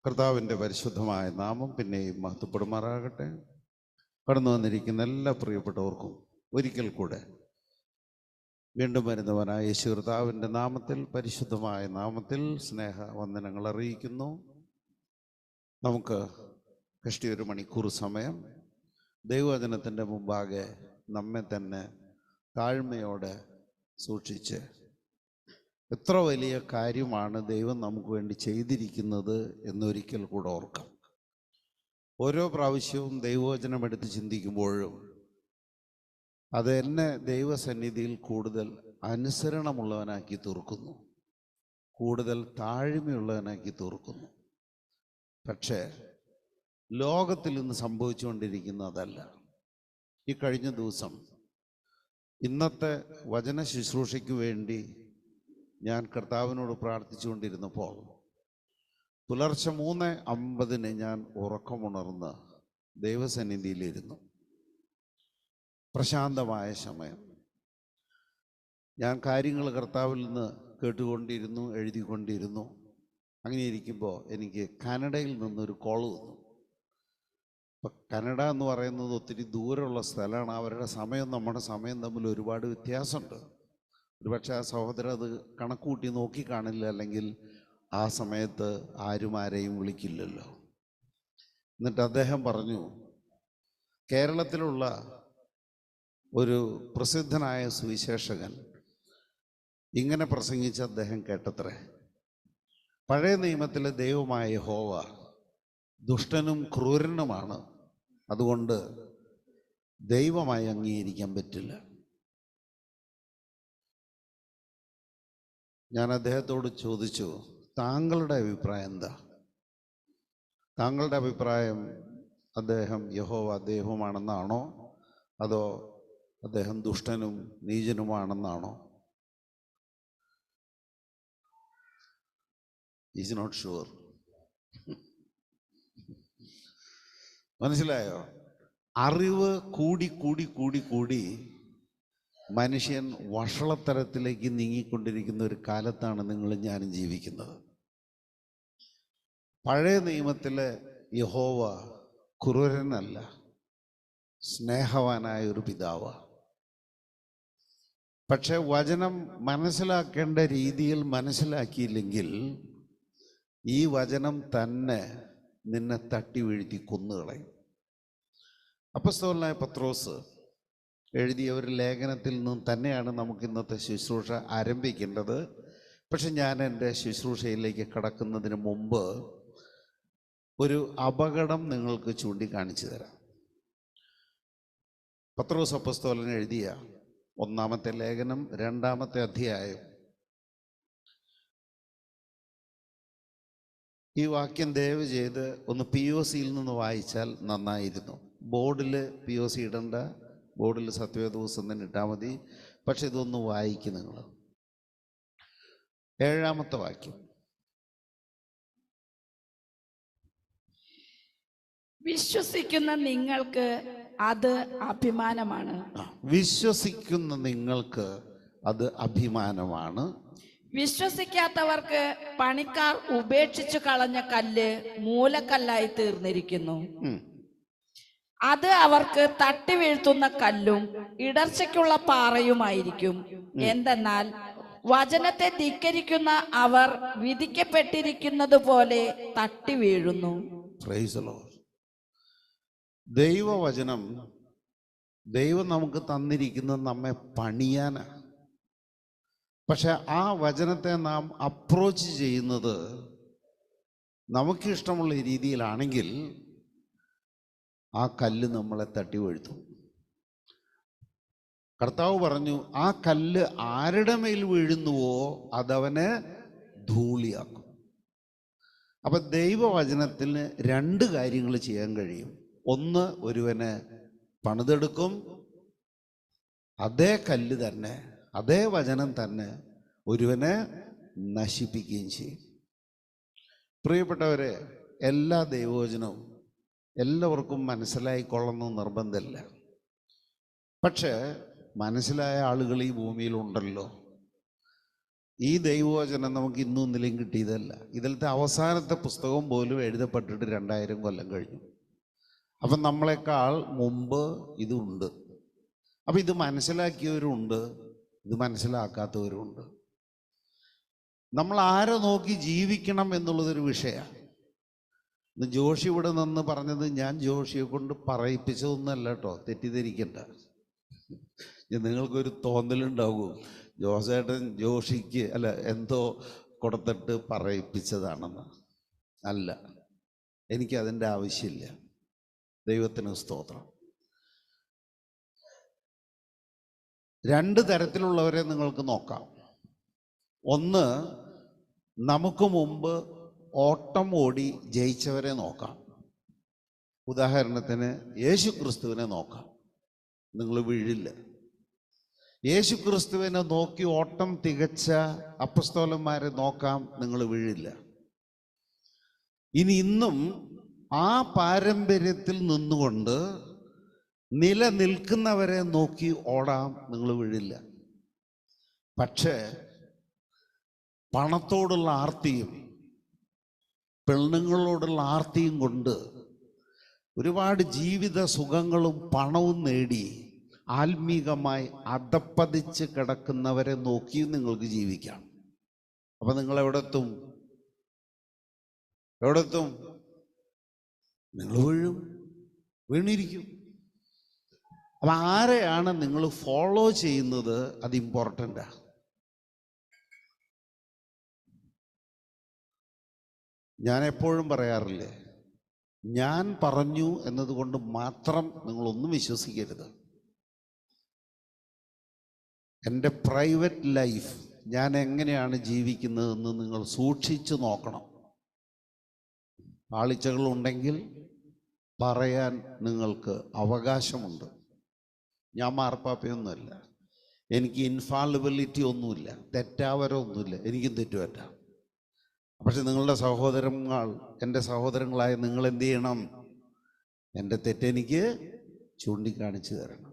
കർത്താവിൻ്റെ പരിശുദ്ധമായ നാമം പിന്നെയും മഹത്വപ്പെടുമാറാകട്ടെ. കടന്നു വന്നിരിക്കുന്ന എല്ലാ പ്രിയപ്പെട്ടവർക്കും ഒരിക്കൽ കൂടെ വീണ്ടും വരുന്നവനായ യേശു കർത്താവിൻ്റെ നാമത്തിൽ, പരിശുദ്ധമായ നാമത്തിൽ സ്നേഹ വന്ദനങ്ങൾ അറിയിക്കുന്നു. നമുക്ക് കഷ്ടി 1 മണിക്കൂർ സമയം ദൈവവചനത്തിൻ്റെ മുമ്പാകെ നമ്മെ തന്നെ താഴ്മയോടെ സൂക്ഷിച്ച് എത്ര വലിയ കാര്യമാണ് ദൈവം നമുക്ക് വേണ്ടി ചെയ്തിരിക്കുന്നത് എന്നൊരിക്കൽ കൂടെ ഓർക്കാം. ഓരോ പ്രാവശ്യവും ദൈവവചനം എടുത്ത് ചിന്തിക്കുമ്പോഴും അത് എന്നെ ദൈവസന്നിധിയിൽ കൂടുതൽ അനുസരണമുള്ളവനാക്കി തീർക്കുന്നു, കൂടുതൽ താഴ്മയുള്ളവനാക്കി തീർക്കുന്നു. പക്ഷേ ലോകത്തിൽ ഇന്ന് സംഭവിച്ചുകൊണ്ടിരിക്കുന്നതല്ല. ഈ കഴിഞ്ഞ ദിവസം ഇന്നത്തെ വചന ശുശ്രൂഷയ്ക്ക് വേണ്ടി ഞാൻ കർത്താവിനോട് പ്രാർത്ഥിച്ചുകൊണ്ടിരുന്നപ്പോൾ പുലർച്ചെ 3:50 ഞാൻ ഉറക്കമുണർന്ന് ദൈവസന്നിധിയിലിരുന്നു. പ്രശാന്തമായ സമയം. ഞാൻ കാര്യങ്ങൾ കർത്താവിൽ നിന്ന് കേട്ടുകൊണ്ടിരുന്നു, എഴുതിക്കൊണ്ടിരുന്നു. അങ്ങനെ ഇരിക്കുമ്പോൾ എനിക്ക് കാനഡയിൽ നിന്നൊരു കോൾ വന്നു. ഇപ്പം കാനഡ എന്ന് പറയുന്നത് ഒത്തിരി ദൂരമുള്ള സ്ഥലമാണ്. അവരുടെ സമയം നമ്മുടെ സമയം തമ്മിൽ ഒരുപാട് വ്യത്യാസമുണ്ട്. ഒരുപക്ഷെ ആ സഹോദരൻ അത് കണക്കുകൂട്ടി നോക്കിക്കാണില്ല, അല്ലെങ്കിൽ ആ സമയത്ത് ആരെയും വിളിക്കില്ലല്ലോ. എന്നിട്ട് അദ്ദേഹം പറഞ്ഞു, കേരളത്തിലുള്ള ഒരു പ്രസിദ്ധനായ സുവിശേഷകൻ ഇങ്ങനെ പ്രസംഗിച്ച് അദ്ദേഹം കേട്ടത്രേ: പഴയ നിയമത്തിലെ ദൈവമായ യഹോവ ദുഷ്ടനും ക്രൂരനുമാണ്, അതുകൊണ്ട് ദൈവമായി അംഗീകരിക്കാൻ പറ്റില്ല. ഞാൻ അദ്ദേഹത്തോട് ചോദിച്ചു, താങ്കളുടെ അഭിപ്രായം എന്താ? താങ്കളുടെ അഭിപ്രായം യഹോവ ദൈവമാണെന്നാണോ, അതോ അദ്ദേഹം ദുഷ്ടനും നീചനുമാണെന്നാണോ? Is not sure. മനസ്സിലായോ? അറിവ് കൂടി കൂടി കൂടി കൂടി മനുഷ്യൻ വഷളത്തരത്തിലേക്ക് നീങ്ങിക്കൊണ്ടിരിക്കുന്ന ഒരു കാലത്താണ് നിങ്ങളും ഞാനും ജീവിക്കുന്നത്. പഴയ നിയമത്തിലെ യഹോവ ക്രൂരനല്ല, സ്നേഹവാനായ ഒരു പിതാവ്. പക്ഷെ വചനം മനസ്സിലാക്കേണ്ട രീതിയിൽ മനസ്സിലാക്കിയില്ലെങ്കിൽ ഈ വചനം തന്നെ നിന്നെ തട്ടി വീഴ്ത്തി കൊന്നുകളയും. അപ്പോസ്തലനായ പത്രോസ് എഴുതിയ ഒരു ലേഖനത്തിൽ നിന്നും തന്നെയാണ് നമുക്ക് ഇന്നത്തെ ശുശ്രൂഷ ആരംഭിക്കേണ്ടത്. പക്ഷെ ഞാൻ എൻ്റെ ശുശ്രൂഷയിലേക്ക് കടക്കുന്നതിന് മുമ്പ് ഒരു അപകടം നിങ്ങൾക്ക് ചൂണ്ടിക്കാണിച്ചു തരാം. പത്രോസ് അപ്പോസ്തലൻ എഴുതിയ 1-ാമത്തെ ലേഖനം 2-ാമത്തെ അധ്യായം. ഈ വാക്യം ദയവ് ചെയ്ത് ഒന്ന് POCയിൽ നിന്ന് വായിച്ചാൽ നന്നായിരുന്നു. ബോർഡിൽ POC ഇടണ്ട, ബോർഡിൽ സത്യവേദപുസ്തകം തന്നെ ഇട്ടാൽ മതി. പക്ഷെ ഇതൊന്ന് വായിക്കും നിങ്ങൾ. 7-ാമത്തെ വാക്യം: വിശ്വസിക്കുന്ന നിങ്ങൾക്ക് അത് അഭിമാനമാണ്. വിശ്വസിക്കുന്ന നിങ്ങൾക്ക് അത് അഭിമാനമാണ്. വിശ്വസിക്കാത്തവർക്ക് പണിക്കാർ ഉപേക്ഷിച്ചു കളഞ്ഞ കല്ല് മൂലക്കല്ലായി തീർന്നിരിക്കുന്നു. അത് അവർക്ക് തട്ടി വീഴ്ത്തുന്ന കല്ലും ഇടർച്ചയ്ക്കുള്ള പാറയുമായിരിക്കും. എന്തെന്നാൽ വചനത്തെ ധിക്കരിക്കുന്ന അവർ വിധിക്കപ്പെട്ടിരിക്കുന്നത് പോലെ തട്ടി വീഴുന്നു. Price the Lord. ദൈവവചനം, ദൈവം നമുക്ക് തന്നിരിക്കുന്നത് നമ്മെ പണിയാനാണ്. പക്ഷെ ആ വചനത്തെ നാം അപ്രോച്ച് ചെയ്യുന്നത് നമുക്കിഷ്ടമുള്ള രീതിയിലാണെങ്കിൽ ആ കല്ല് നമ്മളെ തട്ടി വീഴ്ത്തും. കർത്താവ് പറഞ്ഞു, ആ കല്ല് ആരുടെ മേൽ വീഴുന്നുവോ അതവനെ ധൂളിയാക്കും. അപ്പൊ ദൈവവചനത്തിന് 2 കാര്യങ്ങൾ ചെയ്യാൻ കഴിയും. ഒന്ന്, ഒരുവനെ പണിതെടുക്കും. അതേ കല്ല് തന്നെ, അതേ വചനം തന്നെ ഒരുവനെ നശിപ്പിക്കുകയും ചെയ്യും. പ്രിയപ്പെട്ടവരെ, എല്ലാ ദൈവവചനവും എല്ലാവർക്കും മനസ്സിലായിക്കൊള്ളണമെന്ന് നിർബന്ധമില്ല. പക്ഷേ മനസ്സിലായ ആളുകൾ ഈ ഭൂമിയിലുണ്ടല്ലോ. ഈ ദൈവവചനം നമുക്ക് ഇന്നും ഇന്നലെയും കിട്ടിയതല്ല. ഇതിലത്തെ അവസാനത്തെ പുസ്തകം പോലും എഴുതപ്പെട്ടിട്ട് 2000 കൊല്ലം കഴിഞ്ഞു. അപ്പം നമ്മളെക്കാൾ മുമ്പ് ഇതുണ്ട്. അപ്പം ഇത് മനസ്സിലാക്കിയവരുണ്ട്, ഇത് മനസ്സിലാക്കാത്തവരുണ്ട്. നമ്മൾ ആരെ നോക്കി ജീവിക്കണം എന്നുള്ളതൊരു വിഷയമാണ്. ഇന്ന് ജോഷി ഇവിടെ നിന്ന് പറഞ്ഞത് ഞാൻ ജോഷിയെ കൊണ്ട് പറയിപ്പിച്ചതൊന്നല്ല കേട്ടോ, തെറ്റിദ്ധരിക്കണ്ട. നിങ്ങൾക്കൊരു തോന്നലുണ്ടാകും ജോസേട്ടൻ ജോഷിക്ക് എന്തോ കൊടുത്തിട്ട് പറയിപ്പിച്ചതാണെന്ന്. അല്ല, എനിക്കതിൻ്റെ ആവശ്യമില്ല. ദൈവത്തിന് സ്തോത്രം. 2 തരത്തിലുള്ളവരെ നിങ്ങൾക്ക് നോക്കാം. ഒന്ന്, നമുക്ക് മുമ്പ് ഓട്ടം ഓടി ജയിച്ചവരെ നോക്കാം. ഉദാഹരണത്തിന് യേശു ക്രിസ്തുവിനെ നോക്കാം. നിങ്ങൾ വീഴില്ല. യേശു ക്രിസ്തുവിനെ നോക്കി ഓട്ടം തികച്ച അപ്പസ്തോലന്മാരെ നോക്കാം, നിങ്ങൾ വീഴില്ല. ഇന്നും ആ പാരമ്പര്യത്തിൽ നിന്നുകൊണ്ട് നിലനിൽക്കുന്നവരെ നോക്കി ഓടാം, നിങ്ങൾ വീഴില്ല. പക്ഷേ പണത്തോടുള്ള ആർത്തിയും പെണ്ണുങ്ങളോടുള്ള ആർത്തിയും കൊണ്ട് ഒരുപാട് ജീവിത സുഖങ്ങളും പണവും നേടി ആത്മീകമായി അധപ്പതിച്ച് കിടക്കുന്നവരെ നോക്കിയും നിങ്ങൾക്ക് ജീവിക്കാം. അപ്പം നിങ്ങൾ എവിടെത്തും? നിങ്ങൾ വീണിരിക്കും. അപ്പം ആരെയാണ് നിങ്ങൾ ഫോളോ ചെയ്യുന്നത്? അത് ഇമ്പോർട്ടൻ്റാണ്. ഞാൻ എപ്പോഴും പറയാറില്ലേ, ഞാൻ പറഞ്ഞു എന്നതുകൊണ്ട് മാത്രം നിങ്ങളൊന്നും വിശ്വസിക്കരുത്. എൻ്റെ പ്രൈവറ്റ് ലൈഫ് ഞാൻ എങ്ങനെയാണ് ജീവിക്കുന്നതെന്ന് നിങ്ങൾ സൂക്ഷിച്ചു നോക്കണം. പാളിച്ചകളുണ്ടെങ്കിൽ പറയാൻ നിങ്ങൾക്ക് അവകാശമുണ്ട്. ഞാൻ മാർപ്പാപ്പയൊന്നുമല്ല, എനിക്ക് ഇൻഫാളിബിലിറ്റി ഒന്നുമില്ല, തെറ്റാവരമൊന്നുമില്ല, എനിക്കും തെറ്റുപറ്റാം. പക്ഷെ നിങ്ങളുടെ സഹോദരങ്ങൾ, എൻ്റെ സഹോദരങ്ങളായ നിങ്ങൾ എന്ത് ചെയ്യണം? എൻ്റെ തെറ്റെനിക്ക് ചൂണ്ടിക്കാണിച്ചു തരണം.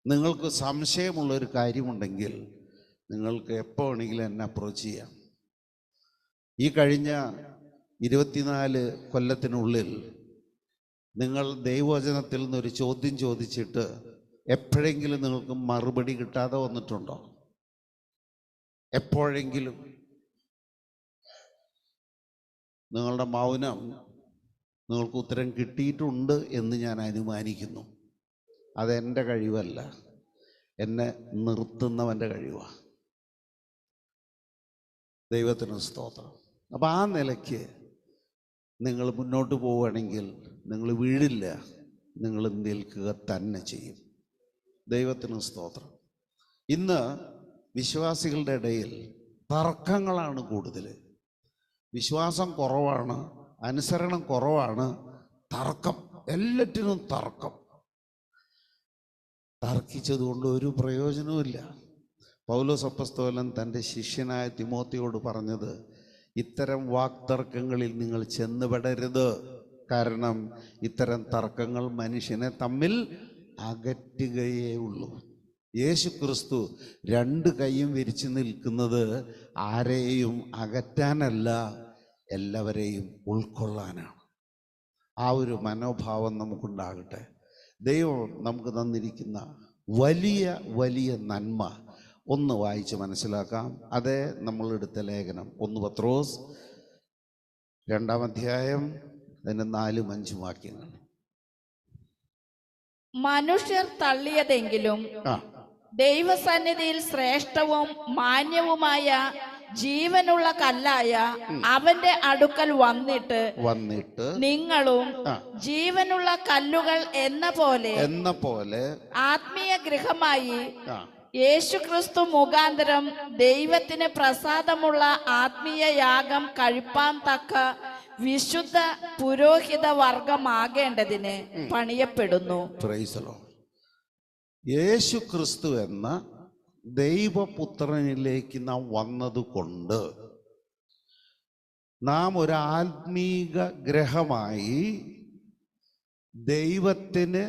നിങ്ങൾക്ക് സംശയമുള്ളൊരു കാര്യമുണ്ടെങ്കിൽ നിങ്ങൾക്ക് എപ്പോൾ വേണമെങ്കിലും എന്നെ അപ്രോച്ച് ചെയ്യാം. ഈ കഴിഞ്ഞ 24 കൊല്ലത്തിനുള്ളിൽ നിങ്ങൾ ദൈവവചനത്തിൽ നിന്നൊരു ചോദ്യം ചോദിച്ചിട്ട് എപ്പോഴെങ്കിലും നിങ്ങൾക്ക് മറുപടി കിട്ടാതെ വന്നിട്ടുണ്ടോ? എപ്പോഴെങ്കിലും? നിങ്ങളുടെ മൗനം നിങ്ങൾക്ക് ഉത്തരം കിട്ടിയിട്ടുണ്ട് എന്ന് ഞാൻ അനുമാനിക്കുന്നു. അതെൻ്റെ കഴിവല്ല, എന്നെ നിർത്തുന്നവൻ്റെ കഴിവാണ്. ദൈവത്തിന് സ്തോത്രം. അപ്പം ആ നിലയ്ക്ക് നിങ്ങൾ മുന്നോട്ട് പോവുകയാണെങ്കിൽ നിങ്ങൾ വീഴില്ല, നിങ്ങൾ നിൽക്കുക തന്നെ ചെയ്യും. ദൈവത്തിന് സ്തോത്രം. ഇന്ന് വിശ്വാസികളുടെ ഇടയിൽ തർക്കങ്ങളാണ് കൂടുതൽ. വിശ്വാസം കുറവാണ്, അനുസരണം കുറവാണ്, തർക്കം, എല്ലാറ്റിനും തർക്കം. തർക്കിച്ചതുകൊണ്ട് ഒരു പ്രയോജനവുമില്ല. പൗലോസ് അപ്പോസ്തലൻ തൻ്റെ ശിഷ്യനായ തിമോത്തിയോട് പറഞ്ഞത്, ഇത്തരം വാക്തർക്കങ്ങളിൽ നിങ്ങൾ ചെന്നുപെടരുത്. കാരണം ഇത്തരം തർക്കങ്ങൾ മനുഷ്യനെ തമ്മിൽ അകറ്റുകയേ ഉള്ളൂ. യേശു ക്രിസ്തു 2 കൈയും വിരിച്ചു നിൽക്കുന്നത് ആരെയും അകറ്റാനല്ല, എല്ലാവരെയും ഉൾക്കൊള്ളാനാണ്. ആ ഒരു മനോഭാവം നമുക്കുണ്ടാകട്ടെ. ദൈവം നമുക്ക് തന്നിരിക്കുന്ന വലിയ വലിയ നന്മ ഒന്ന് വായിച്ച് മനസ്സിലാക്കാം. അതേ നമ്മളെടുത്ത ലേഖനം 1 പത്രോസ് 2-ാം അധ്യായം അതിൻ്റെ 4-5 വാക്യങ്ങൾ. മനുഷ്യർ തള്ളിയതെങ്കിലും ദൈവസന്നിധിയിൽ ശ്രേഷ്ഠവും മാന്യവുമായ ജീവനുള്ള കല്ലായ അവന്റെ അടുക്കൽ വന്നിട്ട് നിങ്ങളും ജീവനുള്ള കല്ലുകൾ എന്ന പോലെ ആത്മീയ ഗൃഹമായി യേശുക്രിസ്തു മുഖാന്തരം ദൈവത്തിന് പ്രസാദമുള്ള ആത്മീയ യാഗം കഴിപ്പാൻ തക്ക വിശുദ്ധ പുരോഹിത വർഗമാകേണ്ടതിന് പണിയപ്പെടുന്നു. യേശു ക്രിസ്തു എന്ന ദൈവപുത്രനിലേക്ക് നാം വന്നതുകൊണ്ട് നാം ഒരു ആത്മീക ഗ്രഹമായി ദൈവത്തിന്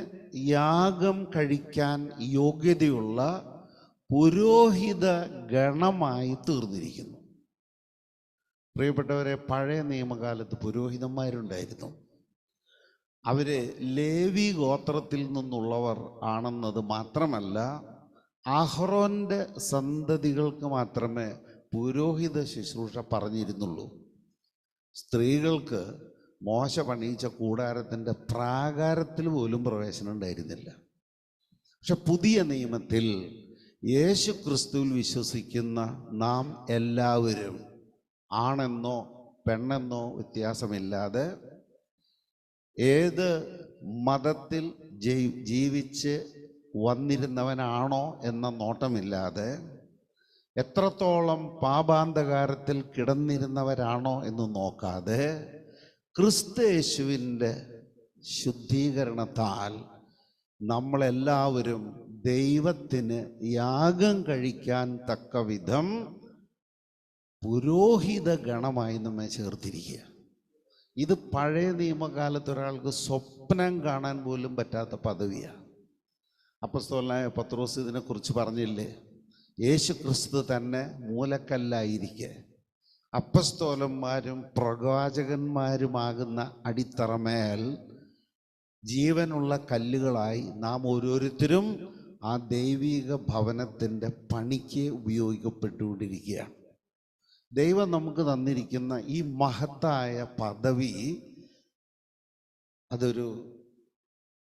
യാഗം കഴിക്കാൻ യോഗ്യതയുള്ള പുരോഹിത ഗണമായി തീർന്നിരിക്കുന്നു. പ്രിയപ്പെട്ടവരെ, പഴയ നിയമകാലത്ത് പുരോഹിതന്മാരുണ്ടായിരുന്നു. അവര് ലേവി ഗോത്രത്തിൽ നിന്നുള്ളവർ ആണെന്നത് മാത്രമല്ല, അഹ്റോന്റെ സന്തതികൾക്ക് മാത്രമേ പുരോഹിത ശുശ്രൂഷ പറഞ്ഞിരുന്നുള്ളൂ. സ്ത്രീകൾക്ക് മോശ പണിയിച്ച കൂടാരത്തിൻ്റെ പ്രാകാരത്തിൽ പോലും പ്രവേശനം ഉണ്ടായിരുന്നില്ല. പക്ഷെ പുതിയ നിയമത്തിൽ യേശു ക്രിസ്തുവിൽ വിശ്വസിക്കുന്ന നാം എല്ലാവരും ആണെന്നോ പെണ്ണെന്നോ വ്യത്യാസമില്ലാതെ, ഏത് മതത്തിൽ ജീവിച്ച് വന്നിരുന്നവനാണോ എന്ന നോട്ടമില്ലാതെ, എത്രത്തോളം പാപാന്തകാരത്തിൽ കിടന്നിരുന്നവരാണോ എന്ന് നോക്കാതെ, ക്രിസ്തു യേശുവിൻ്റെ ശുദ്ധീകരണത്താൽ നമ്മളെല്ലാവരും ദൈവത്തിന് യാഗം കഴിക്കാൻ തക്ക വിധം പുരോഹിത ഗണമായി നമ്മെ ചേർത്തിരിക്കുക. ഇത് പഴയ നിയമകാലത്ത് ഒരാൾക്ക് സ്വപ്നം കാണാൻ പോലും പറ്റാത്ത പദവിയാണ്. അപ്പോസ്തലനായ പത്രോസ് ഇതിനെക്കുറിച്ച് പറഞ്ഞില്ലേ? യേശു ക്രിസ്തു തന്നെ മൂലക്കല്ലായിരിക്കെ അപ്പസ്തോലന്മാരും പ്രവാചകന്മാരുമാകുന്ന അടിത്തറമേൽ ജീവനുള്ള കല്ലുകളായി നാം ഓരോരുത്തരും ആ ദൈവിക ഭവനത്തിൻ്റെ പണിക്ക് ഉപയോഗിക്കപ്പെട്ടുകൊണ്ടിരിക്കുകയാണ്. ദൈവം നമുക്ക് തന്നിരിക്കുന്ന ഈ മഹത്തായ പദവി അതൊരു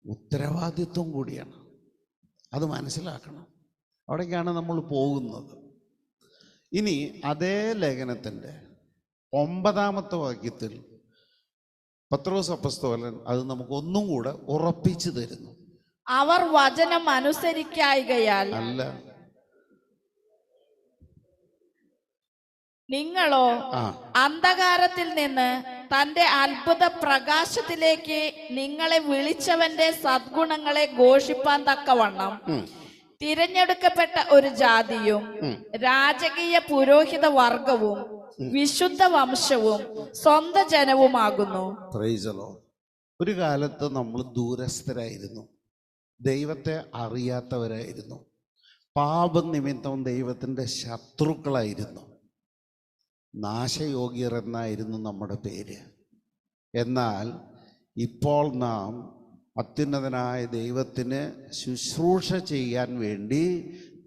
ഉത്തരവാദിത്വം കൂടിയാണ്. അത് മനസ്സിലാക്കണം. അവിടേക്കാണ് നമ്മൾ പോകുന്നത്. ഇനി അതേ ലേഖനത്തിൻ്റെ 9-ാമത്തെ വാക്യത്തിൽ പത്രോസ് അപ്പോസ്തലൻ അത് നമുക്ക് ഒന്നും കൂടെ ഉറപ്പിച്ചു തരുന്നു. അവർ വചനം അനുസരിക്കായികയാൽ അല്ല, നിങ്ങളോ അന്ധകാരത്തിൽ നിന്ന് തന്റെ അത്ഭുത പ്രകാശത്തിലേക്ക് നിങ്ങളെ വിളിച്ചവന്റെ സദ്ഗുണങ്ങളെ ഘോഷിപ്പാൻ തക്കവണ്ണം തിരഞ്ഞെടുക്കപ്പെട്ട ഒരു ജാതിയും രാജകീയ പുരോഹിത വർഗവും വിശുദ്ധ വംശവും സ്വന്തം ജനവുമാകുന്നു. ഒരു കാലത്ത് നമ്മൾ ദൂരസ്ഥരായിരുന്നു, ദൈവത്തെ അറിയാത്തവരായിരുന്നു, പാപനിമിത്തം ദൈവത്തിൻ്റെ ശത്രുക്കളായിരുന്നു, നാശയോഗ്യർ എന്നായിരുന്നു നമ്മുടെ പേര്. എന്നാൽ ഇപ്പോൾ നാം അത്യുന്നതനായ ദൈവത്തിന് ശുശ്രൂഷ ചെയ്യാൻ വേണ്ടി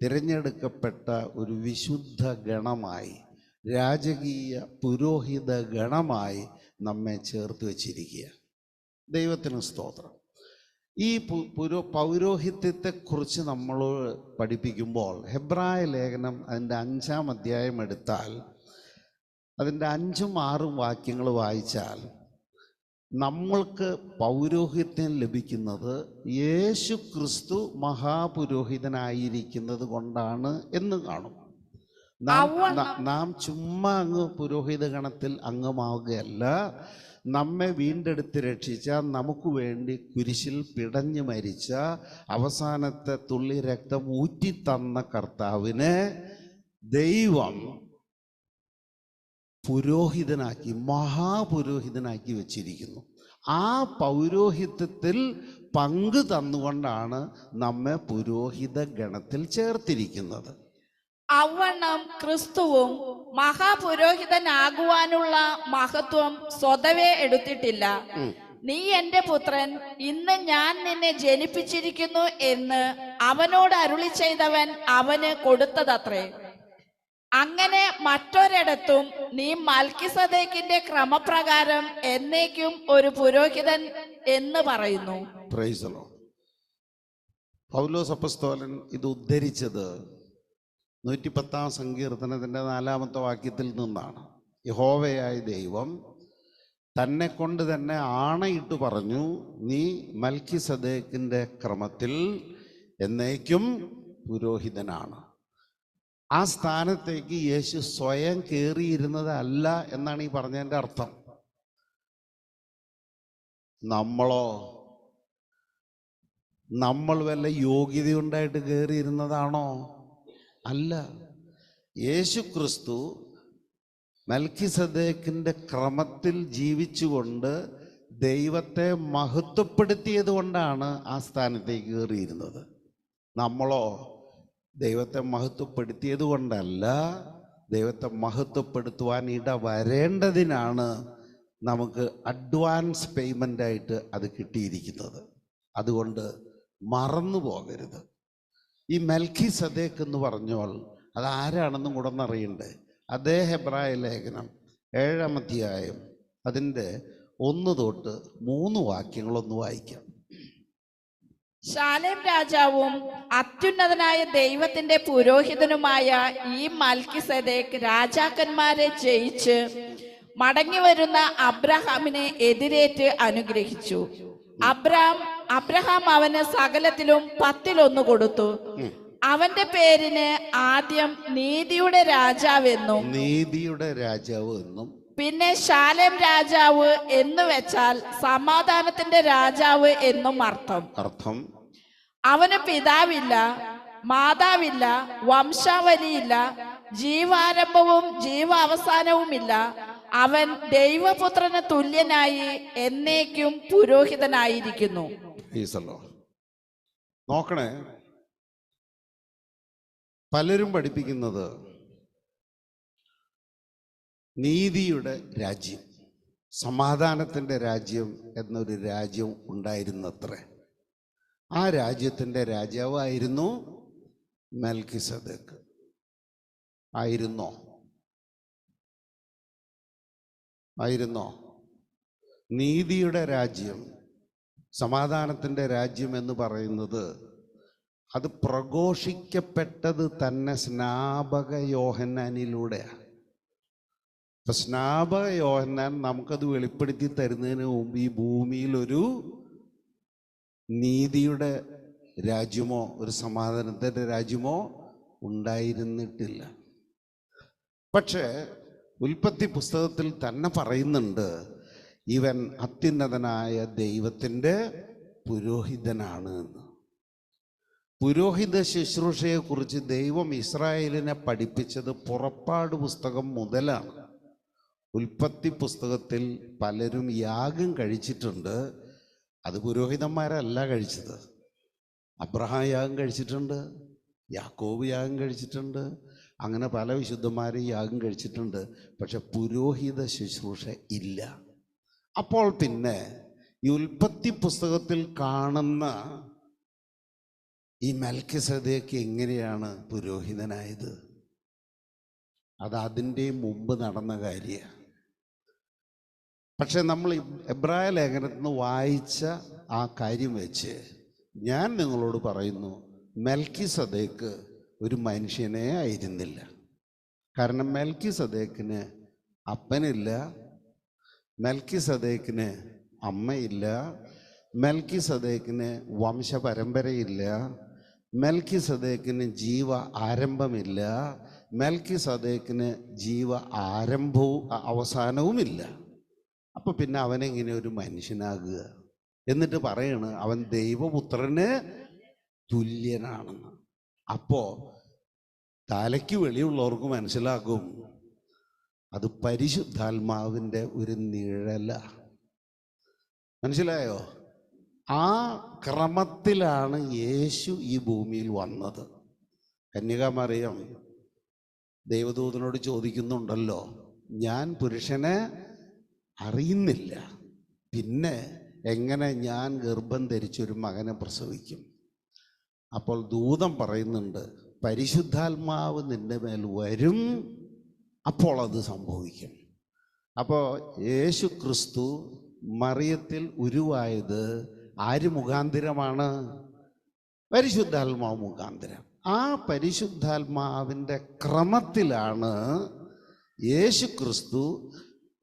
തിരഞ്ഞെടുക്കപ്പെട്ട ഒരു വിശുദ്ധ ഗണമായി, രാജകീയ പുരോഹിത ഗണമായി നമ്മെ ചേർത്ത് വച്ചിരിക്കുക. ദൈവത്തിന് സ്തോത്രം. ഈ പൗരോഹിത്യത്തെക്കുറിച്ച് നമ്മൾ പഠിപ്പിക്കുമ്പോൾ ഹെബ്രായ ലേഖനം അതിൻ്റെ 5-ാം അധ്യായം എടുത്താൽ അതിൻ്റെ 5ഉം 6ഉം വാക്യങ്ങൾ വായിച്ചാൽ നമ്മൾക്ക് പൗരോഹിത്യം ലഭിക്കുന്നത് യേശു ക്രിസ്തു മഹാപുരോഹിതനായിരിക്കുന്നത് കൊണ്ടാണ് എന്ന് കാണും. നാം ചുമ്മാ അങ്ങ് പുരോഹിത ഗണത്തിൽ അംഗമാവുകയല്ല. നമ്മെ വീണ്ടെടുത്ത് രക്ഷിച്ച, നമുക്ക് വേണ്ടി കുരിശിൽ പിടഞ്ഞു മരിച്ച, അവസാനത്തെ തുള്ളി രക്തം ഊറ്റിത്തന്ന കർത്താവിനെ ദൈവം പുരോഹിതനാക്കി, മഹാപുരോഹിതനാക്കി വച്ചിരിക്കുന്നു. ആ പൗരോഹിത്യത്തിൽ പങ്ക് തന്നുകൊണ്ടാണ് നമ്മെ പുരോഹിത ഗണത്തിൽ ചേർത്തിരിക്കുന്നത്. അവണ്ണം ക്രിസ്തുവും മഹാപുരോഹിതനാകുവാനുള്ള മഹത്വം സ്വതവേ എടുത്തിട്ടില്ല. നീ എന്റെ പുത്രൻ, ഇന്ന് ഞാൻ നിന്നെ ജനിപ്പിച്ചിരിക്കുന്നു എന്ന് അവനോട് അരുളി ചെയ്തവൻ അവന് കൊടുത്തതത്രേ. അങ്ങനെ മറ്റൊരിടത്തും നീ മൽക്കിസദേക്കിന്റെ ക്രമപ്രകാരം എന്നേക്കും ഒരു പുരോഹിതൻ എന്ന് പറയുന്നു. Price the Lord. പൗലോസ് അപ്പോസ്തലൻ ഇത് ഉദ്ധരിച്ചത് 110-ാം സങ്കീർത്തനത്തിൻ്റെ 4-ാമത്തെ വാക്യത്തിൽ നിന്നാണ്. യഹോവയായ ദൈവം തന്നെ കൊണ്ട് തന്നെ ആണയിട്ട് പറഞ്ഞു, നീ മൽക്കിസദേക്കിന്റെ ക്രമത്തിൽ എന്നേക്കും പുരോഹിതനാണ്. ആ സ്ഥാനത്തേക്ക് യേശു സ്വയം കയറിയിരുന്നത് അല്ല എന്നാണ് ഈ പറഞ്ഞതിൻ്റെ അർത്ഥം. നമ്മൾ വല്ല യോഗ്യതയുണ്ടായിട്ട് കയറിയിരുന്നതാണോ? അല്ല. യേശു ക്രിസ്തു മൽക്കിസദേക്കിന്റെ ക്രമത്തിൽ ജീവിച്ചുകൊണ്ട് ദൈവത്തെ മഹത്വപ്പെടുത്തിയത് കൊണ്ടാണ് ആ സ്ഥാനത്തേക്ക് കയറിയിരുന്നത്. നമ്മളോ ദൈവത്തെ മഹത്വപ്പെടുത്തിയത് കൊണ്ടല്ല, ദൈവത്തെ മഹത്വപ്പെടുത്തുവാൻ ഇടവരേണ്ടതിനാണ് നമുക്ക് അഡ്വാൻസ് പേയ്മെൻ്റായിട്ട് അത് കിട്ടിയിരിക്കുന്നത്. അതുകൊണ്ട് മറന്നു പോകരുത്. ഈ മെൽക്കിസദേക്ക് എന്ന് പറഞ്ഞാൽ അതാരാണെന്നും കൂടെ ഒന്നറിയണ്ടേ. അതേ ഹെബ്രായ ലേഖനം 7-ാം അധ്യായം അതിൻ്റെ 1 തൊട്ട് 3 വാക്യങ്ങളൊന്ന് വായിക്കാം. ശാലേം രാജാവും അത്യുന്നതനായ ദൈവത്തിന്റെ പുരോഹിതനുമായ ഈ മൽക്കിസദേക്ക് രാജാക്കന്മാരെ ജയിച്ച് മടങ്ങി വരുന്ന അബ്രഹാമിനെ എതിരേറ്റ് അനുഗ്രഹിച്ചു. അബ്രഹാം അവന് സകലത്തിലും 10-1 കൊടുത്തു. അവന്റെ പേരിന് ആദ്യം നീതിയുടെ രാജാവ് എന്നും പിന്നെ ശാലേം രാജാവ് എന്ന് വെച്ചാൽ സമാധാനത്തിന്റെ രാജാവ് എന്നും അർത്ഥം. അവന് പിതാവില്ല, മാതാവില്ല, വംശാവലിയില്ല, ജീവാരംഭവും ജീവാവസാനവുമില്ല. അവൻ ദൈവപുത്രന് തുല്യനായി എന്നേക്കും പുരോഹിതനായിരിക്കുന്നു. നോക്കണേ, പലരും പഠിപ്പിക്കുന്നത് നീതിയുടെ രാജ്യം, സമാധാനത്തിൻ്റെ രാജ്യം എന്നൊരു രാജ്യം ഉണ്ടായിരുന്നത്രേ. ആ രാജ്യത്തിൻ്റെ രാജാവായിരുന്നു മെൽക്കിസദേക്ക്. ആയിരുന്നോ? നീതിയുടെ രാജ്യം, സമാധാനത്തിൻ്റെ രാജ്യം എന്ന് പറയുന്നത് അത് പ്രഘോഷിക്കപ്പെട്ടത് തന്നെ സ്നാപക യോഹന്നാനിലൂടെയാണ്. ഇപ്പം സ്നാപക യോഹന്നാൻ നമുക്കത് വെളിപ്പെടുത്തി തരുന്നതിന് മുമ്പ് ഈ ഭൂമിയിൽ ഒരു നീതിയുടെ രാജ്യമോ ഒരു സമാധാനത്തിൻ്റെ രാജ്യമോ ഉണ്ടായിരുന്നിട്ടില്ല. പക്ഷേ ഉൽപ്പത്തി പുസ്തകത്തിൽ തന്നെ പറയുന്നുണ്ട്, ഇവൻ അത്യുന്നതനായ ദൈവത്തിൻ്റെ പുരോഹിതനാണ് എന്ന്. പുരോഹിത ശുശ്രൂഷയെക്കുറിച്ച് ദൈവം ഇസ്രായേലിനെ പഠിപ്പിച്ചത് പുറപ്പാട് പുസ്തകം മുതലാണ്. ഉൽപ്പത്തി പുസ്തകത്തിൽ പലരും യാഗം കഴിച്ചിട്ടുണ്ട്. അത് പുരോഹിതന്മാരല്ല കഴിച്ചത്. അബ്രഹാം യാഗം കഴിച്ചിട്ടുണ്ട്, യാക്കോബ് യാഗം കഴിച്ചിട്ടുണ്ട്, അങ്ങനെ പല വിശുദ്ധന്മാരും യാഗം കഴിച്ചിട്ടുണ്ട്. പക്ഷെ പുരോഹിത ശുശ്രൂഷ ഇല്ല. അപ്പോൾ പിന്നെ ഈ ഉൽപ്പത്തി പുസ്തകത്തിൽ കാണുന്ന ഈ മെൽക്കിസദേക്ക് എങ്ങനെയാണ് പുരോഹിതനായത്? അത് അതിൻ്റെ മുമ്പ് നടന്ന കാര്യമാണ്. പക്ഷെ നമ്മൾ എബ്രായ ലേഖനത്തിൽ നിന്ന് വായിച്ച ആ കാര്യം വെച്ച് ഞാൻ നിങ്ങളോട് പറയുന്നു, മെൽക്കിസദേക്ക് ഒരു മനുഷ്യനെ ആയിരുന്നില്ല. കാരണം മെൽക്കിസദേക്കിന് അപ്പനില്ല, മെൽക്കിസദേക്കിന് അമ്മയില്ല, മെൽക്കിസദേക്കിന് വംശപരമ്പരയില്ല, മെൽക്കിസദേക്കിന് ജീവ ആരംഭമില്ല, മെൽക്കിസദേക്കിന് ജീവ ആരംഭവും അവസാനവുമില്ല. അപ്പോൾ പിന്നെ അവനെങ്ങനെ ഒരു മനുഷ്യനാകുക? എന്നിട്ട് പറയണ് അവൻ ദൈവപുത്രന് തുല്യനാണെന്ന്. അപ്പോൾ തലയ്ക്ക് വെളിയുള്ളവർക്ക് മനസ്സിലാകും അത് പരിശുദ്ധാത്മാവിൻ്റെ ഒരു നിഴല. മനസ്സിലായോ? ആ ക്രമത്തിലാണ് യേശു ഈ ഭൂമിയിൽ വന്നത്. കന്യകാമറിയം ദൈവദൂതനോട് ചോദിക്കുന്നുണ്ടല്ലോ, ഞാൻ പുരുഷനെ അറിയുന്നില്ല, പിന്നെ എങ്ങനെ ഞാൻ ഗർഭം ധരിച്ചൊരു മകനെ പ്രസവിക്കും? അപ്പോൾ ദൂതൻ പറയുന്നുണ്ട്, പരിശുദ്ധാത്മാവ് നിന്റെ മേൽ വരും, അപ്പോൾ അത് സംഭവിക്കും. അപ്പോൾ യേശു ക്രിസ്തു മറിയത്തിൽ ഉരുവായത് ആര് മുഖാന്തരമാണ്? പരിശുദ്ധാത്മാവ് മുഖാന്തരം. ആ പരിശുദ്ധാത്മാവിൻ്റെ ക്രമത്തിലാണ് യേശു ക്രിസ്തു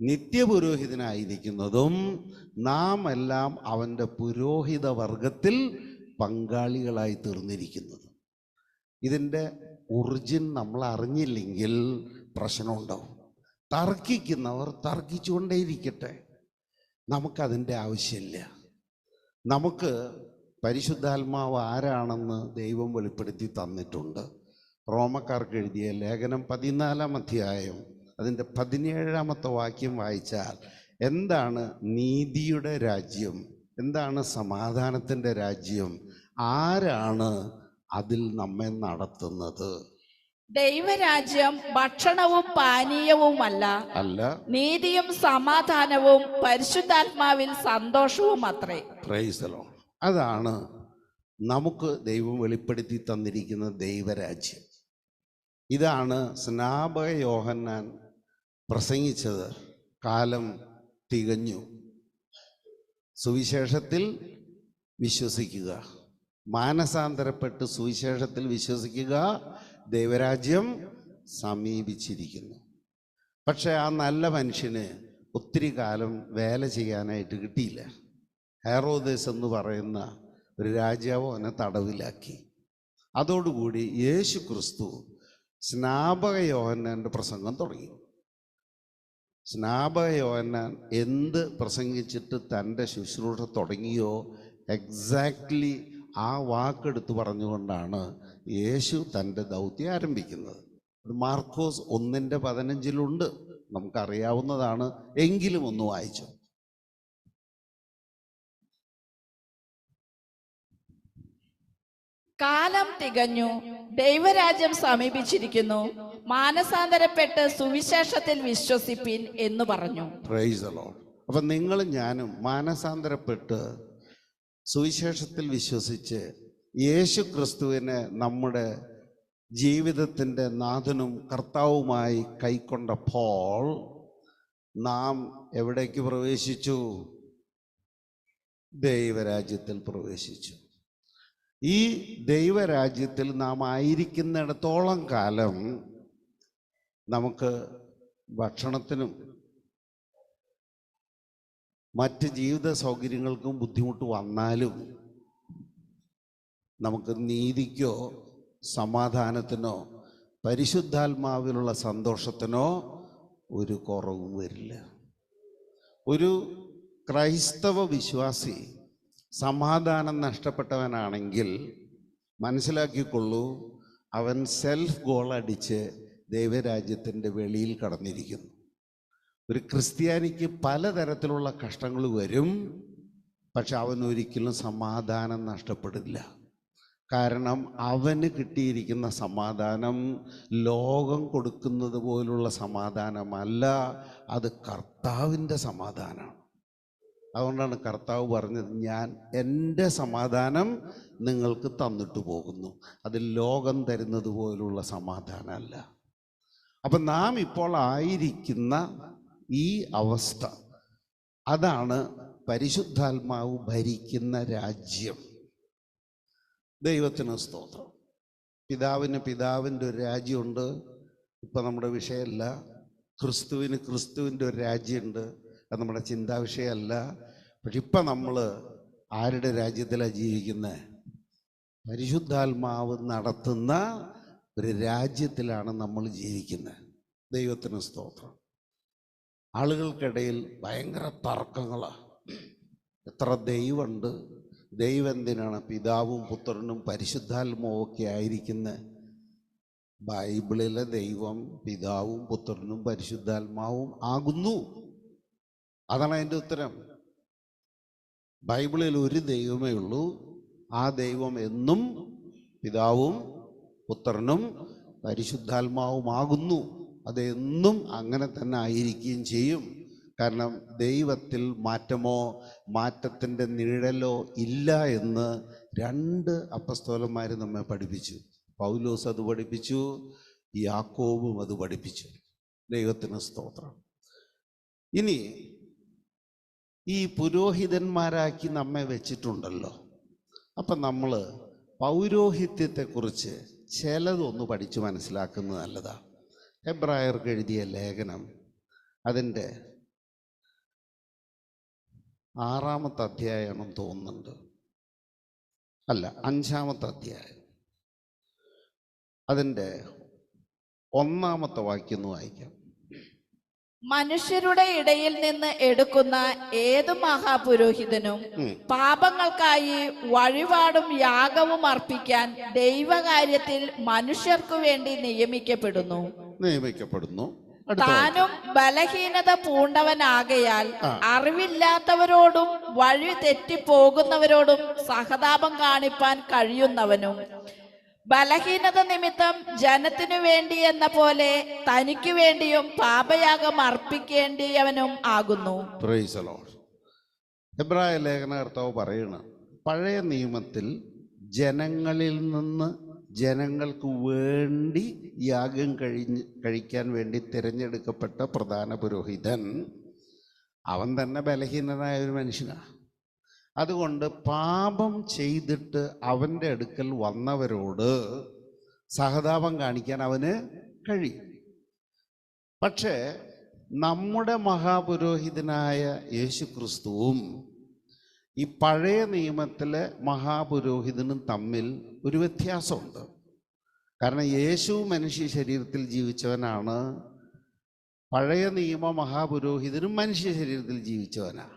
നിത്യപുരോഹിതനായിരിക്കുന്നതും നാം എല്ലാം അവൻ്റെ പുരോഹിത വർഗത്തിൽ പങ്കാളികളായി തീർന്നിരിക്കുന്നതും. ഇതിൻ്റെ ഒറിജിൻ നമ്മൾ അറിഞ്ഞില്ലെങ്കിൽ പ്രശ്നമുണ്ടാവും. തർക്കിക്കുന്നവർ തർക്കിച്ചുകൊണ്ടേയിരിക്കട്ടെ, നമുക്കതിൻ്റെ ആവശ്യമില്ല. നമുക്ക് പരിശുദ്ധാത്മാവ് ആരാണെന്ന് ദൈവം വെളിപ്പെടുത്തി തന്നിട്ടുണ്ട്. റോമക്കാർക്ക് എഴുതിയ ലേഖനം 14-ാം അധ്യായം അതിൻ്റെ 17-ാമത്തെ വാക്യം വായിച്ചാൽ എന്താണ് നീതിയുടെ രാജ്യം, എന്താണ് സമാധാനത്തിൻ്റെ രാജ്യം, ആരാണ് അതിൽ നമ്മെ നടത്തുന്നത്. ദൈവരാജ്യം ഭക്ഷണവും പാനീയവുമല്ല, അല്ല, നീതിയും സമാധാനവും പരിശുദ്ധാത്മാവിൽ സന്തോഷവും അത്രേ. Price the Lord. അതാണ് നമുക്ക് ദൈവം വെളിപ്പെടുത്തി തന്നിരിക്കുന്ന ദൈവരാജ്യം. ഇതാണ് സ്നാപക യോഹന്നാൻ പ്രസംഗിച്ചത്. കാലം തികഞ്ഞു, സുവിശേഷത്തിൽ വിശ്വസിക്കുക, മാനസാന്തരപ്പെട്ട് സുവിശേഷത്തിൽ വിശ്വസിക്കുക, ദൈവരാജ്യം സമീപിച്ചിരിക്കുന്നു. പക്ഷെ ആ നല്ല മനുഷ്യന് ഒത്തിരി കാലം വേല ചെയ്യാനായിട്ട് കിട്ടിയില്ല. ഹെറോദേസ് എന്ന് പറയുന്ന ഒരു രാജാവ് അവനെ തടവിലാക്കി. അതോടുകൂടി യേശു ക്രിസ്തു സ്നാപക യോഹന്നാൻ്റെ പ്രസംഗം തുടങ്ങി. സ്നാപക യോഹന്നാൻ എന്ത് പ്രസംഗിച്ചിട്ട് തൻ്റെ ശുശ്രൂഷ തുടങ്ങിയോ എക്സാക്ട്ലി ആ വാക്കെടുത്ത് പറഞ്ഞുകൊണ്ടാണ് യേശു തൻ്റെ ദൗത്യം ആരംഭിക്കുന്നത്. അത് മാർക്കോസ് 1:15 നമുക്കറിയാവുന്നതാണ്, എങ്കിലും ഒന്ന് വായിച്ചു. കാലം തികഞ്ഞു, ദൈവരാജ്യം സമീപിച്ചിരിക്കുന്നു, മാനസാന്തരപ്പെട്ട് സുവിശേഷത്തിൽ വിശ്വസിപ്പിൻ എന്ന് പറഞ്ഞു. Price the Lord. അപ്പം നിങ്ങളും ഞാനും മാനസാന്തരപ്പെട്ട് സുവിശേഷത്തിൽ വിശ്വസിച്ച് യേശു ക്രിസ്തുവിനെ നമ്മുടെ ജീവിതത്തിൻ്റെ നാഥനും കർത്താവുമായി കൈക്കൊണ്ടപ്പോൾ നാം എവിടേക്ക് പ്രവേശിച്ചു? ദൈവരാജ്യത്തിൽ പ്രവേശിച്ചു. ഈ ദൈവരാജ്യത്തിൽ നാം ആയിരിക്കുന്നിടത്തോളം കാലം നമുക്ക് ഭക്ഷണത്തിനും മറ്റ് ജീവിത സൗകര്യങ്ങൾക്കും ബുദ്ധിമുട്ട് വന്നാലും നമുക്ക് നീതിക്കോ സമാധാനത്തിനോ പരിശുദ്ധാത്മാവിലുള്ള സന്തോഷത്തിനോ ഒരു കുറവും വരില്ല. ഒരു ക്രൈസ്തവ വിശ്വാസി സമാധാനം നഷ്ടപ്പെട്ടവനാണെങ്കിൽ മനസ്സിലാക്കിക്കൊള്ളൂ, അവൻ സെൽഫ് ഗോൾ അടിച്ച് ദൈവരാജ്യത്തിൻ്റെ വെളിയിൽ കടന്നിരിക്കുന്നു. ഒരു ക്രിസ്ത്യാനിക്ക് പലതരത്തിലുള്ള കഷ്ടങ്ങൾ വരും, പക്ഷെ അവൻ ഒരിക്കലും സമാധാനം നഷ്ടപ്പെടില്ല. കാരണം അവന് കിട്ടിയിരിക്കുന്ന സമാധാനം ലോകം കൊടുക്കുന്നത് പോലുള്ള സമാധാനമല്ല, അത് കർത്താവിൻ്റെ സമാധാനമാണ്. അതുകൊണ്ടാണ് കർത്താവ് പറഞ്ഞത്, ഞാൻ എൻ്റെ സമാധാനം നിങ്ങൾക്ക് തന്നിട്ട് പോകുന്നു, അത് ലോകം തരുന്നത് പോലുള്ള സമാധാനമല്ല. അപ്പം നാം ഇപ്പോൾ ആയിരിക്കുന്ന ഈ അവസ്ഥ, അതാണ് പരിശുദ്ധാത്മാവ് ഭരിക്കുന്ന രാജ്യം. ദൈവത്തിന് സ്തോത്രം. പിതാവിൻ്റെ ഒരു രാജ്യമുണ്ട്. ഇപ്പം നമ്മുടെ വിഷയമല്ല. ക്രിസ്തുവിൻ്റെ ഒരു രാജ്യമുണ്ട്. അത് നമ്മുടെ ചിന്താ വിഷയമല്ല. പക്ഷെ ഇപ്പം നമ്മൾ ആരുടെ രാജ്യത്തിലാണ് ജീവിക്കുന്നത്? പരിശുദ്ധാത്മാവ് നടത്തുന്ന ഒരു രാജ്യത്തിലാണ് നമ്മൾ ജീവിക്കുന്നത്. ദൈവത്തിന് സ്തോത്രം. ആളുകൾക്കിടയിൽ ഭയങ്കര തർക്കങ്ങളാണ്. എത്ര ദൈവമുണ്ട്, ദൈവം എന്തിനാണ് പിതാവും പുത്രനും പരിശുദ്ധാത്മാവും ഒക്കെ ആയിരിക്കുന്നത്? ബൈബിളിലെ ദൈവം പിതാവും പുത്രനും പരിശുദ്ധാത്മാവും ആകുന്നു. അതാണ് അതിൻ്റെ ഉത്തരം. ബൈബിളിൽ ഒരു ദൈവമേ ഉള്ളൂ. ആ ദൈവം എന്നും പിതാവും പുത്രനും പരിശുദ്ധാത്മാവുമാകുന്നു. അതെന്നും അങ്ങനെ തന്നെ ആയിരിക്കുകയും ചെയ്യും. കാരണം ദൈവത്തിൽ മാറ്റമോ മാറ്റത്തിൻ്റെ നിഴലോ ഇല്ല എന്ന് 2 അപ്പസ്തോലന്മാർ നമ്മെ പഠിപ്പിച്ചു. പൗലോസ് അത് പഠിപ്പിച്ചു, യാക്കോബും അത് പഠിപ്പിച്ചു. ദൈവത്തിന് സ്തോത്രം. ഇനി ഈ പുരോഹിതന്മാരാക്കി നമ്മെ വെച്ചിട്ടുണ്ടല്ലോ. അപ്പം നമ്മൾ പൗരോഹിത്യത്തെക്കുറിച്ച് ചിലതൊന്ന് പഠിച്ച് മനസ്സിലാക്കുന്നത് നല്ലതാണ്. എബ്രായർക്ക് എഴുതിയ ലേഖനം അതിൻ്റെ 6-ാമത്തെ അധ്യായമാണെന്ന് തോന്നുന്നുണ്ട്. അല്ല, 5-ാമത്തെ അധ്യായം. അതിൻ്റെ 1-ാമത്തെ വാക്യം ഒന്ന് വായിക്കാം. മനുഷ്യരുടെ ഇടയിൽ നിന്ന് എടുക്കുന്ന ഏതു മഹാപുരോഹിതനും പാപങ്ങൾക്കായി വഴിപാടും യാഗവും അർപ്പിക്കാൻ ദൈവകാര്യത്തിൽ മനുഷ്യർക്കു വേണ്ടി നിയമിക്കപ്പെടുന്നു. താനും ബലഹീനത പൂണ്ടവനാകയാൽ അറിവില്ലാത്തവരോടും വഴി തെറ്റിപ്പോകുന്നവരോടും സഹതാപം കാണിപ്പാൻ കഴിയുന്നവനും ബലഹീനത നിമിത്തം ജനത്തിനു വേണ്ടി എന്ന പോലെ തനിക്കു വേണ്ടിയും പാപയാഗം അർപ്പിക്കേണ്ടിയവനും ആകുന്നു. Price the Lord. എബ്രായ ലേഖനകർത്താവ് പറയണം, പഴയ നിയമത്തിൽ ജനങ്ങളിൽ നിന്ന് ജനങ്ങൾക്ക് വേണ്ടി യാഗം കഴിക്കാൻ വേണ്ടി തിരഞ്ഞെടുക്കപ്പെട്ട പ്രധാന പുരോഹിതൻ അവൻ തന്നെ ബലഹീനനായ ഒരു മനുഷ്യനാണ്. അതുകൊണ്ട് പാപം ചെയ്തിട്ട് അവൻ്റെ അടുക്കൽ വന്നവരോട് സഹതാപം കാണിക്കാൻ അവന് കഴിയും. പക്ഷേ നമ്മുടെ മഹാപുരോഹിതനായ യേശു ക്രിസ്തുവും ഈ പഴയ നിയമത്തിലെ മഹാപുരോഹിതനും തമ്മിൽ ഒരു വ്യത്യാസമുണ്ട്. കാരണം യേശു മനുഷ്യ ശരീരത്തിൽ ജീവിച്ചവനാണ്, പഴയ നിയമ മഹാപുരോഹിതനും മനുഷ്യ ശരീരത്തിൽ ജീവിച്ചവനാണ്.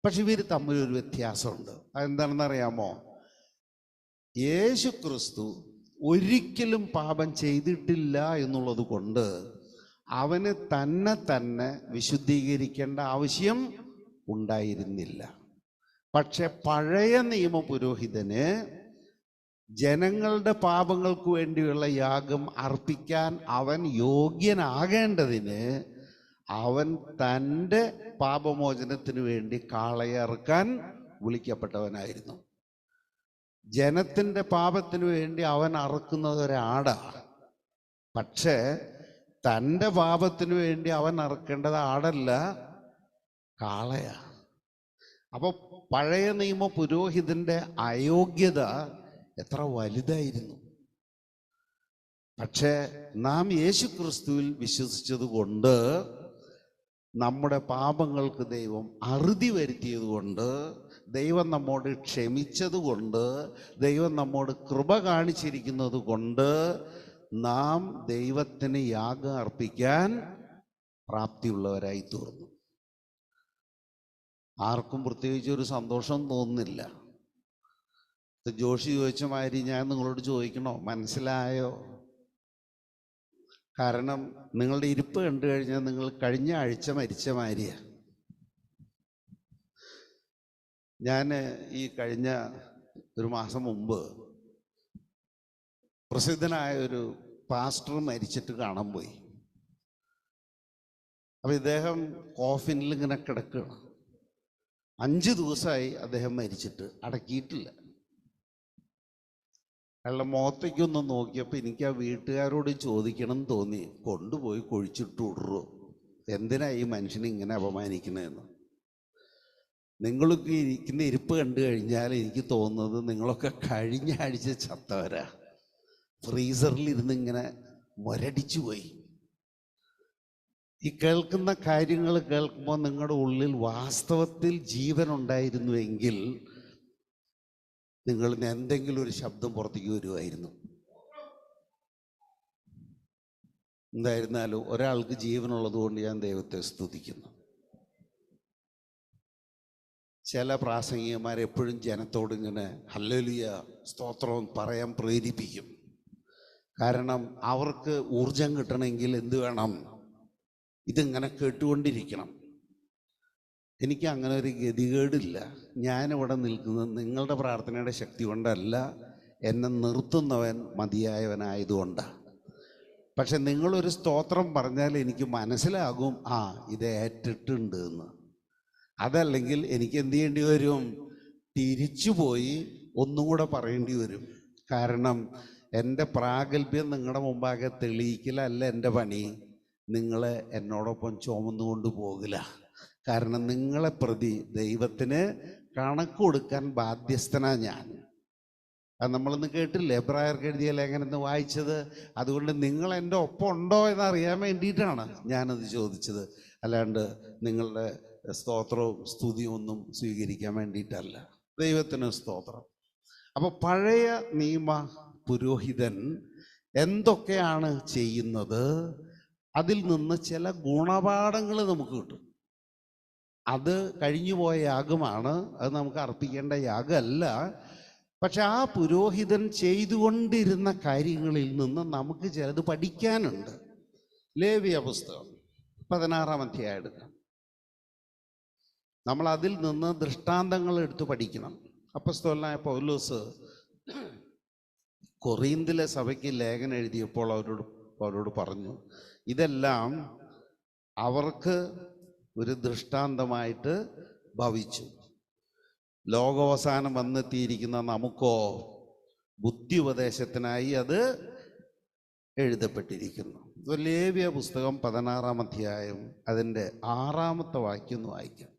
പക്ഷെ ഇവർ തമ്മിലൊരു വ്യത്യാസമുണ്ട്. അതെന്താണെന്ന് അറിയാമോ? യേശു ക്രിസ്തു ഒരിക്കലും പാപം ചെയ്തിട്ടില്ല എന്നുള്ളത് കൊണ്ട് അവന് തന്നെ വിശുദ്ധീകരിക്കേണ്ട ആവശ്യം ഉണ്ടായിരുന്നില്ല. പക്ഷെ പഴയ നിയമ പുരോഹിതന് ജനങ്ങളുടെ പാപങ്ങൾക്ക് വേണ്ടിയുള്ള യാഗം അർപ്പിക്കാൻ അവൻ യോഗ്യനാകേണ്ടതിന് അവൻ തൻ്റെ പാപമോചനത്തിന് വേണ്ടി കാളയെ അറുക്കാൻ വിളിക്കപ്പെട്ടവനായിരുന്നു. ജനത്തിൻ്റെ പാപത്തിന് വേണ്ടി അവൻ അറുക്കുന്നത് ഒരാടാണ്. പക്ഷേ തൻ്റെ പാപത്തിന് വേണ്ടി അവൻ അറുക്കേണ്ടത് ആടല്ല, കാളയാണ്. അപ്പോൾ പഴയ നിയമ പുരോഹിതൻ്റെ അയോഗ്യത എത്ര വലുതായിരുന്നു. പക്ഷേ നാം യേശു ക്രിസ്തുവിൽ വിശ്വസിച്ചത് കൊണ്ട്, നമ്മുടെ പാപങ്ങൾക്ക് ദൈവം അറുതി വരുത്തിയത് കൊണ്ട്, ദൈവം നമ്മോട് ക്ഷമിച്ചത് കൊണ്ട്, ദൈവം നമ്മോട് കൃപ കാണിച്ചിരിക്കുന്നത് കൊണ്ട് നാം ദൈവത്തിന് യാഗം അർപ്പിക്കാൻ പ്രാപ്തിയുള്ളവരായി തീർന്നു. ആർക്കും പ്രത്യേകിച്ച് ഒരു സന്തോഷം തോന്നുന്നില്ല. ജോഷി ചോദിച്ച മാതിരി ഞാൻ നിങ്ങളോട് ചോദിക്കണോ? മനസ്സിലായോ? കാരണം നിങ്ങളുടെ ഇരിപ്പ് കണ്ടു കഴിഞ്ഞാൽ നിങ്ങൾ കഴിഞ്ഞ ആഴ്ച മരിച്ച മാതിരിയാ. ഞാൻ ഈ കഴിഞ്ഞ ഒരു മാസം മുമ്പ് പ്രസിദ്ധനായ ഒരു പാസ്റ്റർ മരിച്ചിട്ട് കാണാൻ പോയി. അപ്പം ഇദ്ദേഹം കോഫിനിൽ ഇങ്ങനെ കിടക്കുകയാണ്. 5 ദിവസമായി അദ്ദേഹം മരിച്ചിട്ട്, അടക്കിയിട്ടില്ല. അയാളുടെ മുഖത്തേക്കൊന്ന് നോക്കിയപ്പോൾ എനിക്ക് ആ വീട്ടുകാരോട് ചോദിക്കണം തോന്നി, കൊണ്ടുപോയി കുഴിച്ചിട്ട് വിടുറോ? എന്തിനാ ഈ മനുഷ്യനെ ഇങ്ങനെ അപമാനിക്കണതെന്ന്. നിങ്ങളൊക്കെ ഇരിക്കുന്ന ഇരിപ്പ് കണ്ടു കഴിഞ്ഞാൽ എനിക്ക് തോന്നുന്നത് നിങ്ങളൊക്കെ കഴിഞ്ഞ ആഴ്ച ചത്തവരാ. ഫ്രീസറിൽ ഇരുന്ന് ഇങ്ങനെ മുരടിച്ചു പോയി. ഈ കേൾക്കുന്ന കാര്യങ്ങൾ കേൾക്കുമ്പോൾ നിങ്ങളുടെ ഉള്ളിൽ വാസ്തവത്തിൽ ജീവൻ ഉണ്ടായിരുന്നുവെങ്കിൽ നിങ്ങളിൽ നിന്ന് എന്തെങ്കിലും ഒരു ശബ്ദം പുറത്തേക്ക് വരുമായിരുന്നു. എന്തായിരുന്നാലും ഒരാൾക്ക് ജീവനുള്ളത് കൊണ്ട് ഞാൻ ദൈവത്തെ സ്തുതിക്കുന്നു. ചില പ്രാസംഗികന്മാർ എപ്പോഴും ജനത്തോട് ഇങ്ങനെ ഹല്ലേലൂയ സ്തോത്രം പറയാൻ പ്രേരിപ്പിക്കും. കാരണം അവർക്ക് ഊർജം കിട്ടണമെങ്കിൽ എന്ത് വേണം? ഇതിങ്ങനെ കേട്ടുകൊണ്ടിരിക്കണം. എനിക്ക് അങ്ങനെ ഒരു ഗതികേടില്ല. ഞാനിവിടെ നിൽക്കുന്നത് നിങ്ങളുടെ പ്രാർത്ഥനയുടെ ശക്തി കൊണ്ടല്ല, എന്നെ നിർത്തുന്നവൻ മതിയായവനായതുകൊണ്ടാണ്. പക്ഷെ നിങ്ങളൊരു സ്തോത്രം പറഞ്ഞാൽ എനിക്ക് മനസ്സിലാകും ഇത് ഏറ്റിട്ടുണ്ട് എന്ന്. അതല്ലെങ്കിൽ എനിക്ക് എന്ത് ചെയ്യേണ്ടി വരും? തിരിച്ചുപോയി ഒന്നും കൂടെ പറയേണ്ടി വരും. കാരണം എൻ്റെ പ്രാഗൽഭ്യം നിങ്ങളുടെ മുമ്പാകെ തെളിയിക്കലല്ല എൻ്റെ പണി. നിങ്ങളെ എന്നോടൊപ്പം ചുമന്നുകൊണ്ട് പോകില്ല. കാരണം നിങ്ങളെ പ്രതി ദൈവത്തിന് കണക്ക് കൊടുക്കാൻ ബാധ്യസ്ഥനാ ഞാൻ. അത് നമ്മളൊന്ന് കേട്ടില്ലേ? എബ്രായർക്ക് എഴുതിയ ലേഖനത്തിൽ വായിച്ചത്. അതുകൊണ്ട് നിങ്ങൾ എൻ്റെ ഒപ്പം ഉണ്ടോ എന്നറിയാൻ വേണ്ടിയിട്ടാണ് ഞാനത് ചോദിച്ചത്. അല്ലാണ്ട് നിങ്ങളുടെ സ്തോത്രവും സ്തുതിയും ഒന്നും സ്വീകരിക്കാൻ വേണ്ടിയിട്ടല്ല. ദൈവത്തിന് സ്തോത്രം. അപ്പോൾ പഴയ നിയമ പുരോഹിതൻ എന്തൊക്കെയാണ് ചെയ്യുന്നത്, അതിൽ നിന്ന് ചില ഗുണപാഠങ്ങൾ നമുക്ക് കിട്ടും. അത് കഴിഞ്ഞുപോയ യാഗമാണ്, അത് നമുക്ക് അർപ്പിക്കേണ്ട യാഗമല്ല. പക്ഷെ ആ പുരോഹിതൻ ചെയ്തുകൊണ്ടിരുന്ന കാര്യങ്ങളിൽ നിന്ന് നമുക്ക് ചിലത് പഠിക്കാനുണ്ട്. ലേവ്യ പുസ്തകം 16-ാം അധ്യായം എടുക്കാം. നമ്മൾ അതിൽ നിന്ന് ദൃഷ്ടാന്തങ്ങൾ എടുത്ത് പഠിക്കണം. അപ്പോസ്തലനായ പൗലോസ് കൊറിന്തിലെ സഭയ്ക്ക് ലേഖനം എഴുതിയപ്പോൾ അവരോട് പറഞ്ഞു, ഇതെല്ലാം അവർക്ക് ഒരു ദൃഷ്ടാന്തമായിട്ട് ഭവിച്ചു. ലോകാവസാനം വന്നെത്തിയിരിക്കുന്ന നമുക്കോ ബുദ്ധി ഉപദേശത്തിനായി അത് എഴുതപ്പെട്ടിരിക്കുന്നു. ലേവ്യ പുസ്തകം 16-ാം അധ്യായം അതിൻ്റെ 6-ാമത്തെ വാക്യം ഒന്ന് വായിക്കാം.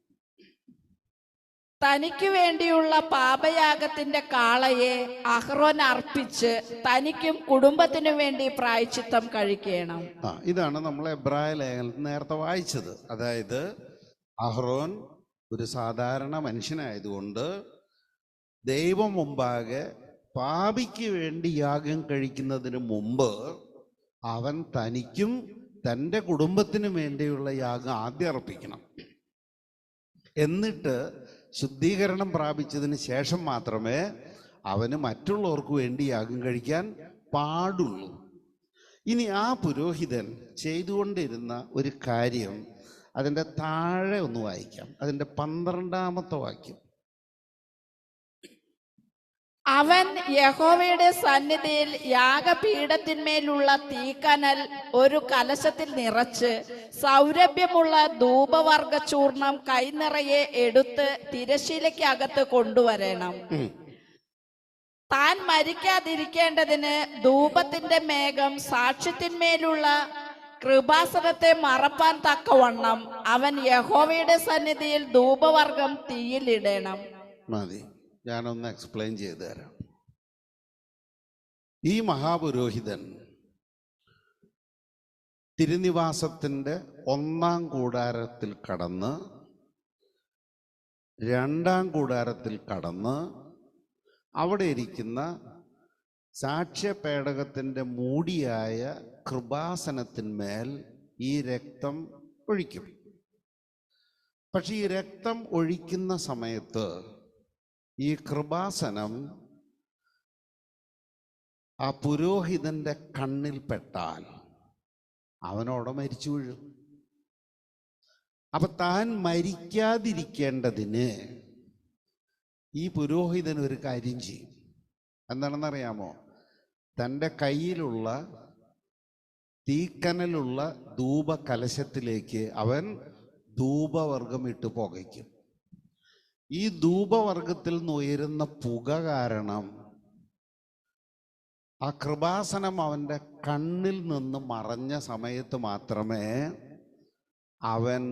തനിക്ക് വേണ്ടിയുള്ള പാപയാഗത്തിന്റെ കാളയെ അഹ്റോൻ അർപ്പിച്ച് തനിക്കും കുടുംബത്തിനു വേണ്ടി പ്രായശ്ചിത്തം കഴിക്കണം. ഇതാണ് നമ്മൾ എബ്രായ ലേഖനത്തിൽ നേരത്തെ വായിച്ചത്. അതായത് അഹ്റോൻ ഒരു സാധാരണ മനുഷ്യനായതുകൊണ്ട് ദൈവം മുമ്പാകെ പാപിക്ക് വേണ്ടി യാഗം കഴിക്കുന്നതിന് മുമ്പ് അവൻ തനിക്കും തൻ്റെ കുടുംബത്തിനും വേണ്ടിയുള്ള യാഗം ആദ്യം അർപ്പിക്കണം. എന്നിട്ട് ശുദ്ധീകരണം പ്രാപിച്ചതിന് ശേഷം മാത്രമേ അവന് മറ്റുള്ളവർക്ക് വേണ്ടി യാഗം കഴിക്കാൻ പാടുള്ളൂ. ഇനി ആ പുരോഹിതൻ ചെയ്തുകൊണ്ടിരുന്ന ഒരു കാര്യം അതിൻ്റെ താഴെ ഒന്ന് വായിക്കാം. അതിൻ്റെ 12-ാമത്തെ വാക്യം. അവൻ യഹോവയുടെ സന്നിധിയിൽ യാഗപീഠത്തിന്മേലുള്ള തീക്കനൽ ഒരു കലശത്തിൽ നിറച്ച് സൗരഭ്യമുള്ള ധൂപവർഗ ചൂർണം കൈനിറയെ എടുത്ത് തിരശീലയ്ക്കകത്ത് കൊണ്ടുവരണം. താൻ മരിക്കാതിരിക്കേണ്ടതിന് ധൂപത്തിന്റെ മേഘം സാക്ഷ്യത്തിന്മേലുള്ള കൃപാസനത്തെ മറപ്പാൻ തക്കവണ്ണം അവൻ യഹോവയുടെ സന്നിധിയിൽ ധൂപവർഗം തീയിലിടണം. മതി, ഞാനൊന്ന് എക്സ്പ്ലെയിൻ ചെയ്തു തരാം. ഈ മഹാപുരോഹിതൻ തിരുനിവാസത്തിൻ്റെ 1-ാം കൂടാരത്തിൽ കടന്ന് 2-ാം കൂടാരത്തിൽ കടന്ന് അവിടെ ഇരിക്കുന്ന സാക്ഷ്യപേടകത്തിൻ്റെ മൂടിയായ കൃപാസനത്തിന്മേൽ ഈ രക്തം ഒഴിക്കും. പക്ഷെ ഈ രക്തം ഒഴിക്കുന്ന സമയത്ത് ഈ കൃപാസനം ആ പുരോഹിതന്റെ കണ്ണിൽ പെട്ടാൽ അവനോടെ മരിച്ചു വീഴും. അപ്പൊ താൻ മരിക്കാതിരിക്കേണ്ടതിന് ഈ പുരോഹിതൻ ഒരു കാര്യം ചെയ്യും. എന്താണെന്നറിയാമോ? തൻ്റെ കയ്യിലുള്ള തീക്കനലുള്ള ധൂപകലശത്തിലേക്ക് അവൻ ധൂപവർഗം ഇട്ട് പുകയ്ക്കും. ഈ ധൂപവർഗത്തിൽ നിന്ന് ഉയരുന്ന പുക കാരണം ആ കൃപാസനം അവൻ്റെ കണ്ണിൽ നിന്ന് മറഞ്ഞ സമയത്ത് മാത്രമേ അവൻ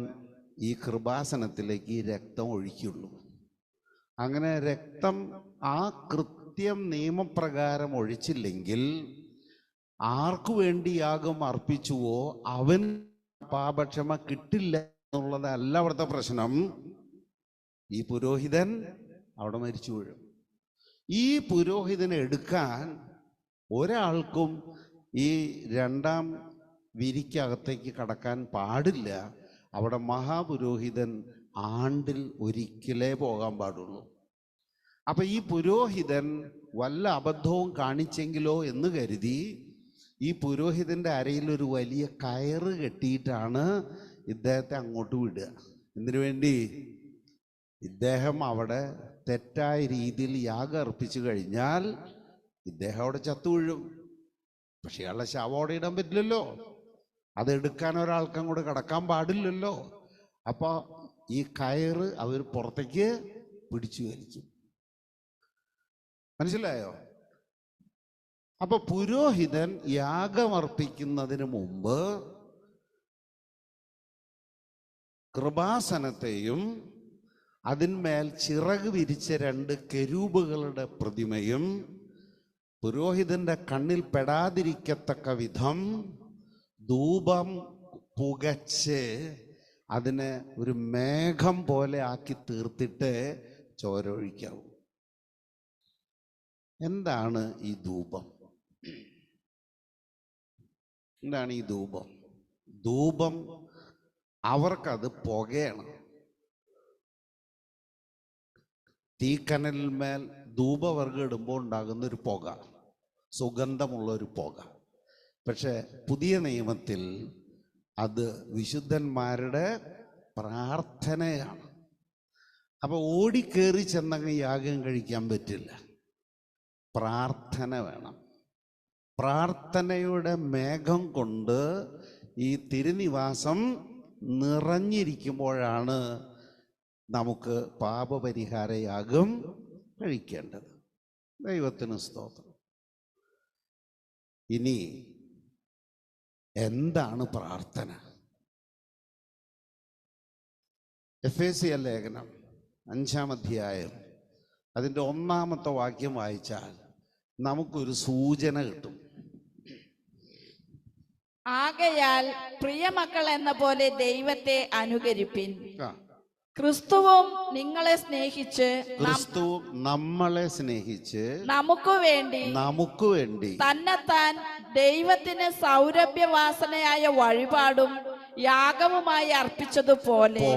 ഈ കൃപാസനത്തിലേക്ക് ഈ രക്തം ഒഴിക്കുള്ളൂ. അങ്ങനെ രക്തം ആ കൃത്യം നിയമപ്രകാരം ഒഴിച്ചില്ലെങ്കിൽ ആർക്കു വേണ്ടി യാഗം അർപ്പിച്ചുവോ അവൻ പാപക്ഷമ കിട്ടില്ല എന്നുള്ളതല്ല അവിടുത്തെ പ്രശ്നം. ഈ പുരോഹിതൻ അവിടെ മരിച്ചു വീഴും. ഈ പുരോഹിതനെ എടുക്കാൻ ഒരാൾക്കും ഈ 2-ാം വിരിക്കകത്തേക്ക് കടക്കാൻ പാടില്ല. അവിടെ മഹാപുരോഹിതൻ ആണ്ടിൽ ഒരിക്കലേ പോകാൻ പാടുള്ളൂ. അപ്പൊ ഈ പുരോഹിതൻ വല്ല അബദ്ധവും കാണിച്ചെങ്കിലോ എന്ന് കരുതി ഈ പുരോഹിതന്റെ അരയിൽ ഒരു വലിയ കയറ് കെട്ടിയിട്ടാണ് ഇദ്ദേഹത്തെ അങ്ങോട്ട് വിടുക. എന്തിനു വേണ്ടി? ഇദ്ദേഹം അവിടെ തെറ്റായ രീതിയിൽ യാഗം അർപ്പിച്ചു കഴിഞ്ഞാൽ ഇദ്ദേഹം അവിടെ ചത്തു വീഴും. പക്ഷെ അയാളുടെ ശവം അവിടെ ഇടാൻ പറ്റില്ലല്ലോ, അതെടുക്കാൻ ഒരാൾക്ക് അങ്ങോട്ട് കടക്കാൻ പാടില്ലല്ലോ. അപ്പൊ ഈ കയറ് അവർ പുറത്തേക്ക് പിടിച്ചു വലിക്കും. മനസ്സിലായോ? അപ്പൊ പുരോഹിതൻ യാഗമർപ്പിക്കുന്നതിന് മുമ്പ് കൃപാസനത്തെയും അതിന്മേൽ ചിറക് വിരിച്ച 2 കെരൂബുകളുടെ പ്രതിമയും പുരോഹിതന്റെ കണ്ണിൽ പെടാതിരിക്കത്തക്ക വിധം ധൂപം പുകച്ച് അതിനെ ഒരു മേഘം പോലെ ആക്കി തീർത്തിട്ട് ചോര ഒഴിക്കാവൂ. എന്താണ് ഈ ധൂപം? എന്താണ് ഈ ധൂപം? ധൂപം അവർക്കത് പുകയാണ്. തീക്കനലിന്മേൽ ധൂപവർഗം ഇടുമ്പോൾ ഉണ്ടാകുന്ന ഒരു പുക, സുഗന്ധമുള്ള ഒരു പുക. പക്ഷെ പുതിയ നിയമത്തിൽ അത് വിശുദ്ധന്മാരുടെ പ്രാർത്ഥനയാണ്. അപ്പൊ ഓടിക്കേറി ചെന്നങ്ങ് യാഗം കഴിക്കാൻ പറ്റില്ല, പ്രാർത്ഥന വേണം. പ്രാർത്ഥനയുടെ മേഘം കൊണ്ട് ഈ തിരുനിവാസം നിറഞ്ഞിരിക്കുമ്പോഴാണ് നമുക്ക് പാപപരിഹാരയാഗം കഴിക്കേണ്ടത്. ദൈവത്തിന് സ്തോത്രം. ഇനി എന്താണ് പ്രാർത്ഥന? എഫേസ്യ ലേഖനം 5-ാം അധ്യായം അതിൻ്റെ 1-ാമത്തെ വാക്യം വായിച്ചാൽ നമുക്കൊരു സൂചന കിട്ടും. ആകയാൽ പ്രിയമക്കൾ എന്ന പോലെ ദൈവത്തെ അനുകരിപ്പിൻ. ആ, ക്രിസ്തുവും നിങ്ങളെ സ്നേഹിച്ച് ക്രിസ്തുവും നമ്മളെ സ്നേഹിച്ച് നമുക്ക് വേണ്ടി തന്നെത്താൻ ദൈവത്തിന് സൗരഭ്യവാസനയായ വഴിപാടും യാഗവുമായി അർപ്പിച്ചതുപോലെ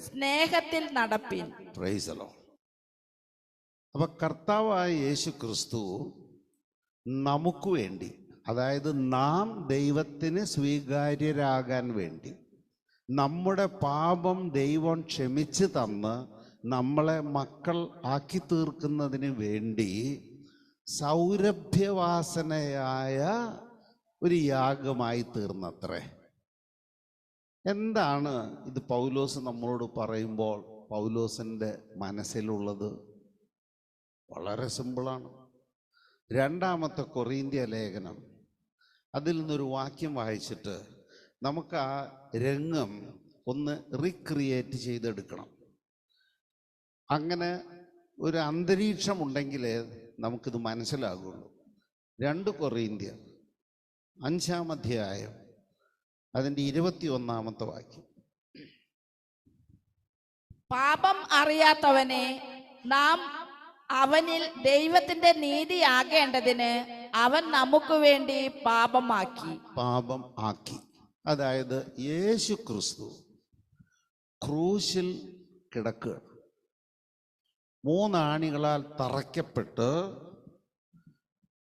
സ്നേഹത്തിൽ നടപ്പിൻ. Price the Lord. അപ്പൊ കർത്താവായ യേശു ക്രിസ്തു നമുക്ക് വേണ്ടി, അതായത് നാം ദൈവത്തിന് സ്വീകാര്യരാകാൻ വേണ്ടി, നമ്മുടെ പാപം ദൈവം ക്ഷമിച്ച് തന്ന് നമ്മളെ മക്കൾ ആക്കി തീർക്കുന്നതിന് വേണ്ടി സൗരഭ്യവാസനയായ ഒരു യാഗമായി തീർന്നത്രേ. എന്താണ് ഇത് പൗലോസ് നമ്മളോട് പറയുമ്പോൾ പൗലോസിൻ്റെ മനസ്സിലുള്ളത്? വളരെ സിമ്പിളാണ്. 2-ാമത്തെ കൊറിന്ത്യ ലേഖനം അതിൽ നിന്നൊരു വാക്യം വായിച്ചിട്ട് നമുക്ക് ആ രംഗം ഒന്ന് റീക്രിയേറ്റ് ചെയ്തെടുക്കണം. അങ്ങനെ ഒരു അന്തരീക്ഷം ഉണ്ടെങ്കിലേ നമുക്കിത് മനസ്സിലാകുള്ളൂ. 2 കൊറിന്ത്യർ 5-ാം അധ്യായം അതിൻ്റെ 21-ാമത്തെ വാക്യം. പാപം അറിയാത്തവനെ നാം അവനിൽ ദൈവത്തിന്റെ നീതിയാകേണ്ടതിന് അവൻ നമുക്ക് വേണ്ടി പാപം ആക്കി. അതായത് യേശു ക്രിസ്തു ക്രൂശിൽ കിടക്കുക, 3 ആണികളാൽ തറയ്ക്കപ്പെട്ട്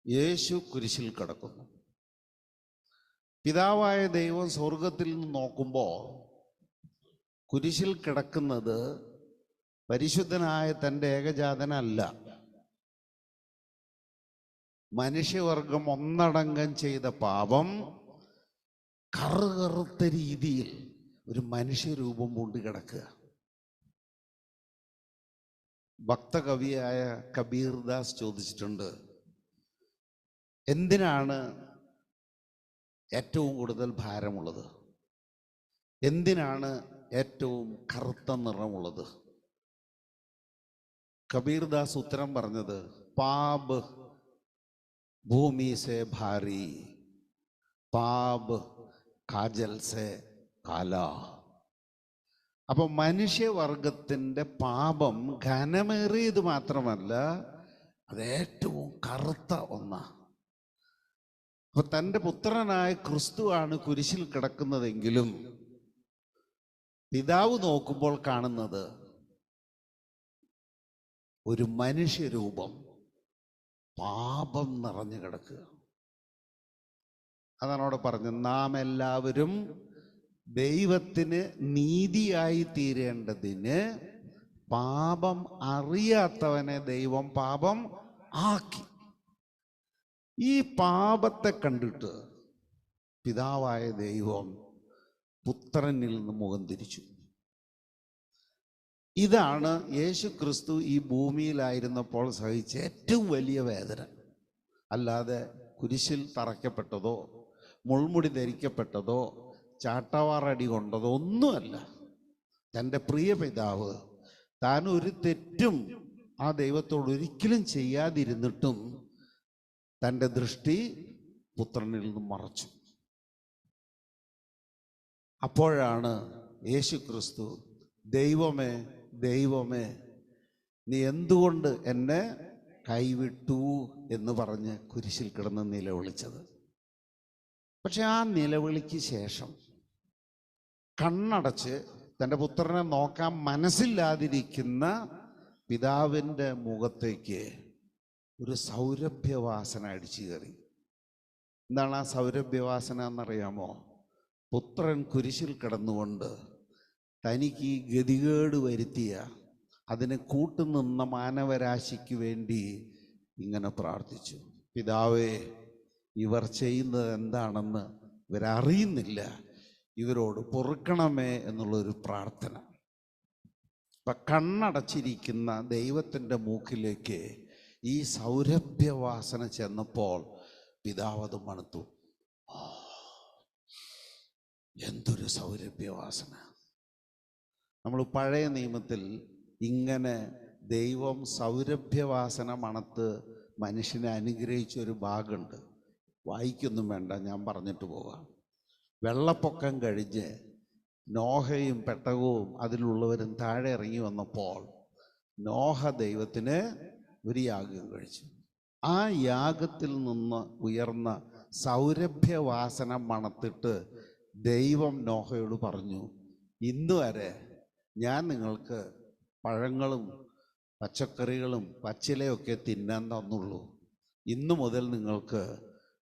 യേശു കുരിശിൽ കിടക്കുന്നു. പിതാവായ ദൈവം സ്വർഗത്തിൽ നിന്ന് നോക്കുമ്പോൾ കുരിശിൽ കിടക്കുന്നത് പരിശുദ്ധനായ തൻ്റെ ഏകജാതനല്ല, മനുഷ്യവർഗം ഒന്നടങ്കം ചെയ്ത പാപം കറുകറുത്ത രീതിയിൽ ഒരു മനുഷ്യരൂപം പൂണ്ട് കിടക്കുക. ഭക്തകവിയായ കബീർദാസ് ചോദിച്ചിട്ടുണ്ട്, എന്തിനാണ് ഏറ്റവും കൂടുതൽ ഭാരമുള്ളത്? എന്തിനാണ് ഏറ്റവും കറുത്ത നിറമുള്ളത്? കബീർദാസ് ഉത്തരം പറഞ്ഞത്, പാപ് ഭൂമി സെ ഭാരി, പാപ് കാജൽ സെ കാലാ. അപ്പൊ മനുഷ്യവർഗത്തിൻ്റെ പാപം ഘനമേറിയത് മാത്രമല്ല, അത് ഏറ്റവും കറുത്ത ഒന്നാണ്. അപ്പൊ തൻ്റെ പുത്രനായ ക്രിസ്തുവാണ് കുരിശിൽ കിടക്കുന്നതെങ്കിലും പിതാവ് നോക്കുമ്പോൾ കാണുന്നത് ഒരു മനുഷ്യരൂപം പാപം നിറഞ്ഞു കിടക്കുക. അതാണ് അവിടെ പറഞ്ഞത്, നാം എല്ലാവരും ദൈവത്തിന് നീതിയായി തീരേണ്ടതിന് പാപം അറിയാത്തവനെ ദൈവം പാപം ആക്കി. ഈ പാപത്തെ കണ്ടിട്ട് പിതാവായ ദൈവം പുത്രനിൽ നിന്ന് മുഖം തിരിച്ചു. ഇതാണ് യേശു ക്രിസ്തു ഈ ഭൂമിയിലായിരുന്നപ്പോൾ സഹിച്ച ഏറ്റവും വലിയ വേദന. അല്ലാതെ കുരിശിൽ തറയ്ക്കപ്പെട്ടതോ മുൾമുടി ധരിക്കപ്പെട്ടതോ ചാട്ടവാറടി കൊണ്ടതോ ഒന്നുമല്ല. തൻ്റെ പ്രിയ പിതാവ് താൻ ഒരു തെറ്റും ആ ദൈവത്തോട് ഒരിക്കലും ചെയ്യാതിരുന്നിട്ടും തൻ്റെ ദൃഷ്ടി പുത്രനിൽ നിന്നും മറച്ചു. അപ്പോഴാണ് യേശു ക്രിസ്തു, ദൈവമേ ദൈവമേ നീ എന്തുകൊണ്ട് എന്നെ കൈവിട്ടു എന്ന് പറഞ്ഞ് കുരിശിൽ കിടന്ന് നിലവിളിച്ചത്. പക്ഷെ ആ നിലവിളിക്ക് ശേഷം കണ്ണടച്ച് തൻ്റെ പുത്രനെ നോക്കാൻ മനസ്സില്ലാതിരിക്കുന്ന പിതാവിൻ്റെ മുഖത്തേക്ക് ഒരു സൗരഭ്യവാസന അടിച്ചു കയറി. എന്താണ് ആ സൗരഭ്യവാസന എന്നറിയാമോ? പുത്രൻ കുരിശിൽ കിടന്നുകൊണ്ട് തനിക്ക് ഈ ഗതികേട് വരുത്തിയ, അതിന് കൂട്ടുനിന്ന മാനവരാശിക്ക് വേണ്ടി ഇങ്ങനെ പ്രാർത്ഥിച്ചു, പിതാവേ ഇവർ ചെയ്യുന്നത് എന്താണെന്ന് ഇവരറിയുന്നില്ല, ഇവരോട് പൊറുക്കണമേ എന്നുള്ളൊരു പ്രാർത്ഥന. ഇപ്പം കണ്ണടച്ചിരിക്കുന്ന ദൈവത്തിൻ്റെ മൂക്കിലേക്ക് ഈ സൗരഭ്യവാസന ചെന്നപ്പോൾ പിതാവ് അത് മണത്തു. എന്തൊരു സൗരഭ്യവാസന! നമ്മൾ പഴയ നിയമത്തിൽ ഇങ്ങനെ ദൈവം സൗരഭ്യവാസന മണത്ത് മനുഷ്യനെ അനുഗ്രഹിച്ച ഒരു ഭാഗമുണ്ട്. വായിക്കൊന്നും വേണ്ട, ഞാൻ പറഞ്ഞിട്ട് പോകാം. വെള്ളപ്പൊക്കം കഴിഞ്ഞ് നോഹയും പെട്ടകവും അതിലുള്ളവരും താഴെ ഇറങ്ങി വന്നപ്പോൾ നോഹ ദൈവത്തിന് ഒരു യാഗം കഴിച്ചു. ആ യാഗത്തിൽ നിന്ന് ഉയർന്ന സൗരഭ്യവാസന മണത്തിട്ട് ദൈവം നോഹയോട് പറഞ്ഞു, ഇന്ന് വരെ ഞാൻ നിങ്ങൾക്ക് പഴങ്ങളും പച്ചക്കറികളും പച്ചിലയൊക്കെ തിന്നാൻ തന്നുള്ളൂ. ഇന്നു മുതൽ നിങ്ങൾക്ക്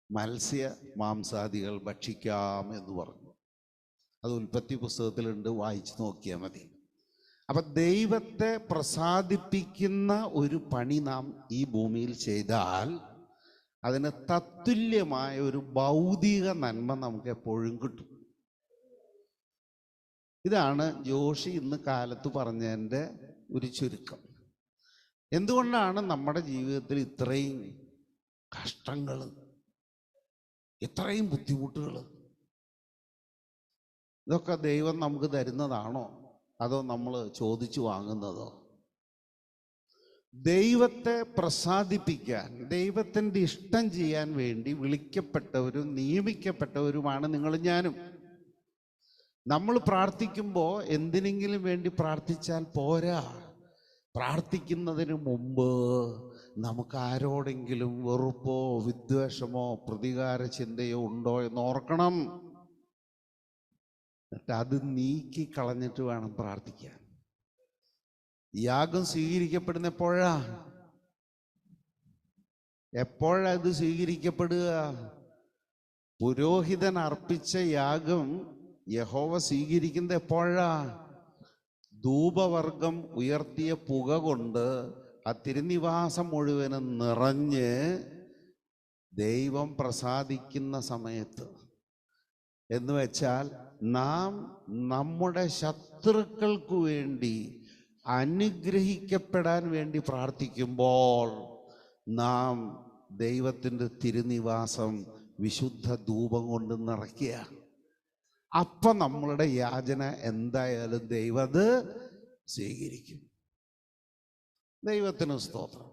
മത്സ്യ മാംസാദികൾ ഭക്ഷിക്കാം എന്ന് പറഞ്ഞു. അത് ഉൽപ്പത്തി പുസ്തകത്തിലുണ്ട്, വായിച്ചു നോക്കിയാൽ മതി. അപ്പം ദൈവത്തെ പ്രസാദിപ്പിക്കുന്ന ഒരു പണി നാം ഈ ഭൂമിയിൽ ചെയ്താൽ അതിന് തത്തുല്യമായ ഒരു ഭൗതിക നന്മ നമുക്ക് എപ്പോഴും കിട്ടും. ഇതാണ് ജോഷി ഇന്ന് കാലത്ത് പറഞ്ഞതിൻ്റെ ഒരു ചുരുക്കം. എന്തുകൊണ്ടാണ് നമ്മുടെ ജീവിതത്തിൽ ഇത്രയും കഷ്ടങ്ങൾ, ഇത്രയും ബുദ്ധിമുട്ടുകൾ? ഇതൊക്കെ ദൈവം നമുക്ക് തരുന്നതാണോ അതോ നമ്മൾ ചോദിച്ചു വാങ്ങുന്നതോ? ദൈവത്തെ പ്രസാദിപ്പിക്കാൻ, ദൈവത്തിൻ്റെ ഇഷ്ടം ചെയ്യാൻ വേണ്ടി വിളിക്കപ്പെട്ടവരും നിയമിക്കപ്പെട്ടവരുമാണ് നിങ്ങളും ഞാനും. നമ്മൾ പ്രാർത്ഥിക്കുമ്പോൾ എന്തിനെങ്കിലും വേണ്ടി പ്രാർത്ഥിച്ചാൽ പോരാ. പ്രാർത്ഥിക്കുന്നതിന് മുമ്പ് നമുക്ക് ആരോടെങ്കിലും വെറുപ്പോ വിദ്വേഷമോ പ്രതികാര ചിന്തയോ ഉണ്ടോ എന്ന് ഓർക്കണം. എന്നിട്ട് അത് നീക്കി കളഞ്ഞിട്ട് വേണം പ്രാർത്ഥിക്കാൻ. യാഗം സ്വീകരിക്കപ്പെടുന്ന എപ്പോഴാ ഇത് സ്വീകരിക്കപ്പെടുക? പുരോഹിതൻ അർപ്പിച്ച യാഗം യഹോവ സ്വീകരിക്കുന്നത് എപ്പോഴാ? ധൂപവർഗം ഉയർത്തിയ പുക കൊണ്ട് ആ തിരുനിവാസം മുഴുവനും നിറഞ്ഞ് ദൈവം പ്രസാദിക്കുന്ന സമയത്ത്. എന്ന് വെച്ചാൽ നാം നമ്മുടെ ശത്രുക്കൾക്ക് വേണ്ടി അനുഗ്രഹിക്കപ്പെടാൻ വേണ്ടി പ്രാർത്ഥിക്കുമ്പോൾ നാം ദൈവത്തിൻ്റെ തിരുനിവാസം വിശുദ്ധ ധൂപം കൊണ്ട് നിറയ്ക്കുക. അപ്പം നമ്മളുടെ യാചന എന്തായാലും ദൈവം അത് സ്വീകരിക്കും. ദൈവത്തിന് സ്തോത്രം.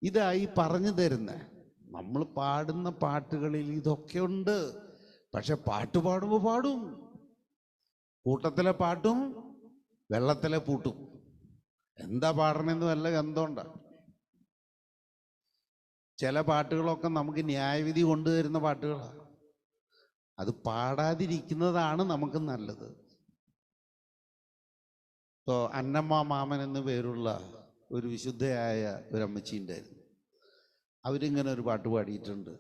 ഇതായി പറഞ്ഞു തരുന്നത്. നമ്മൾ പാടുന്ന പാട്ടുകളിൽ ഇതൊക്കെ ഉണ്ട്. പക്ഷെ പാട്ട് പാടുമ്പോൾ പാടും, കൂട്ടത്തിലെ പാട്ടും വെള്ളത്തിലെ പൂട്ടും. എന്താ പാടണമെന്ന് വല്ല ഗന്ധമുണ്ട? ചില പാട്ടുകളൊക്കെ നമുക്ക് ന്യായവിധി കൊണ്ടുവരുന്ന പാട്ടുകളാണ്. അത് പാടാതിരിക്കുന്നതാണ് നമുക്ക് നല്ലത്. ഇപ്പോൾ അന്നമ്മ മാമൻ എന്ന് പേരുള്ള ഒരു വിശുദ്ധയായ ഒരു അമ്മച്ചി ഉണ്ടായിരുന്നു. അവരിങ്ങനെ ഒരു പാട്ട് പാടിയിട്ടുണ്ട്.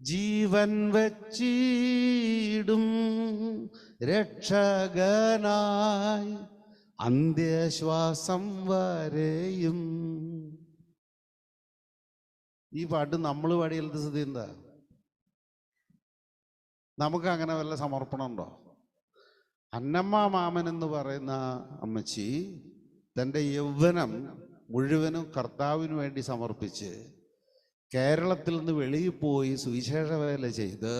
ജീവൻ വച്ചിടും രക്ഷകനായി അന്ത്യശ്വാസം വരെയും. ഈ പാട്ട് നമ്മൾ പാടിയാലത്തെ സ്ഥിതി എന്താ? നമുക്ക് അങ്ങനെ വല്ല സമർപ്പണം ഉണ്ടോ? അന്നമ്മ മാമൻ എന്ന് പറയുന്ന അമ്മച്ചി തൻ്റെ യൗവനം മുഴുവനും കർത്താവിന് വേണ്ടി സമർപ്പിച്ച് കേരളത്തിൽ നിന്ന് വെളിയിൽ പോയി സുവിശേഷ വേല ചെയ്ത്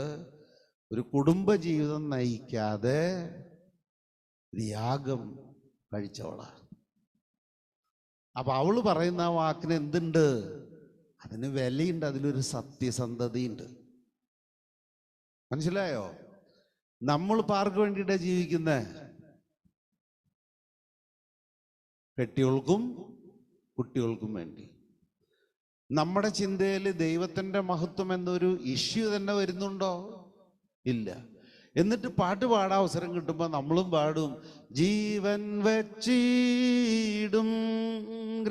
ഒരു കുടുംബജീവിതം നയിക്കാതെ ഒരു യാഗം കഴിച്ചവളാണ്. അപ്പൊ അവള് പറയുന്ന ആ വാക്കിന് എന്തുണ്ട്? അതിന് വിലയുണ്ട്, അതിലൊരു സത്യസന്ധതയുണ്ട്. മനസ്സിലായോ? നമ്മൾ ആർക്ക് വേണ്ടിയിട്ടാ ജീവിക്കുന്നത്? കെട്ടികൾക്കും കുട്ടികൾക്കും വേണ്ടി. നമ്മുടെ ചിന്തയിൽ ദൈവത്തിൻ്റെ മഹത്വം എന്നൊരു ഇഷ്യൂ തന്നെ വരുന്നുണ്ടോ? ഇല്ല. എന്നിട്ട് പാട്ട് പാടാൻ അവസരം കിട്ടുമ്പോൾ നമ്മളും പാടും, ജീവൻ വച്ചിടും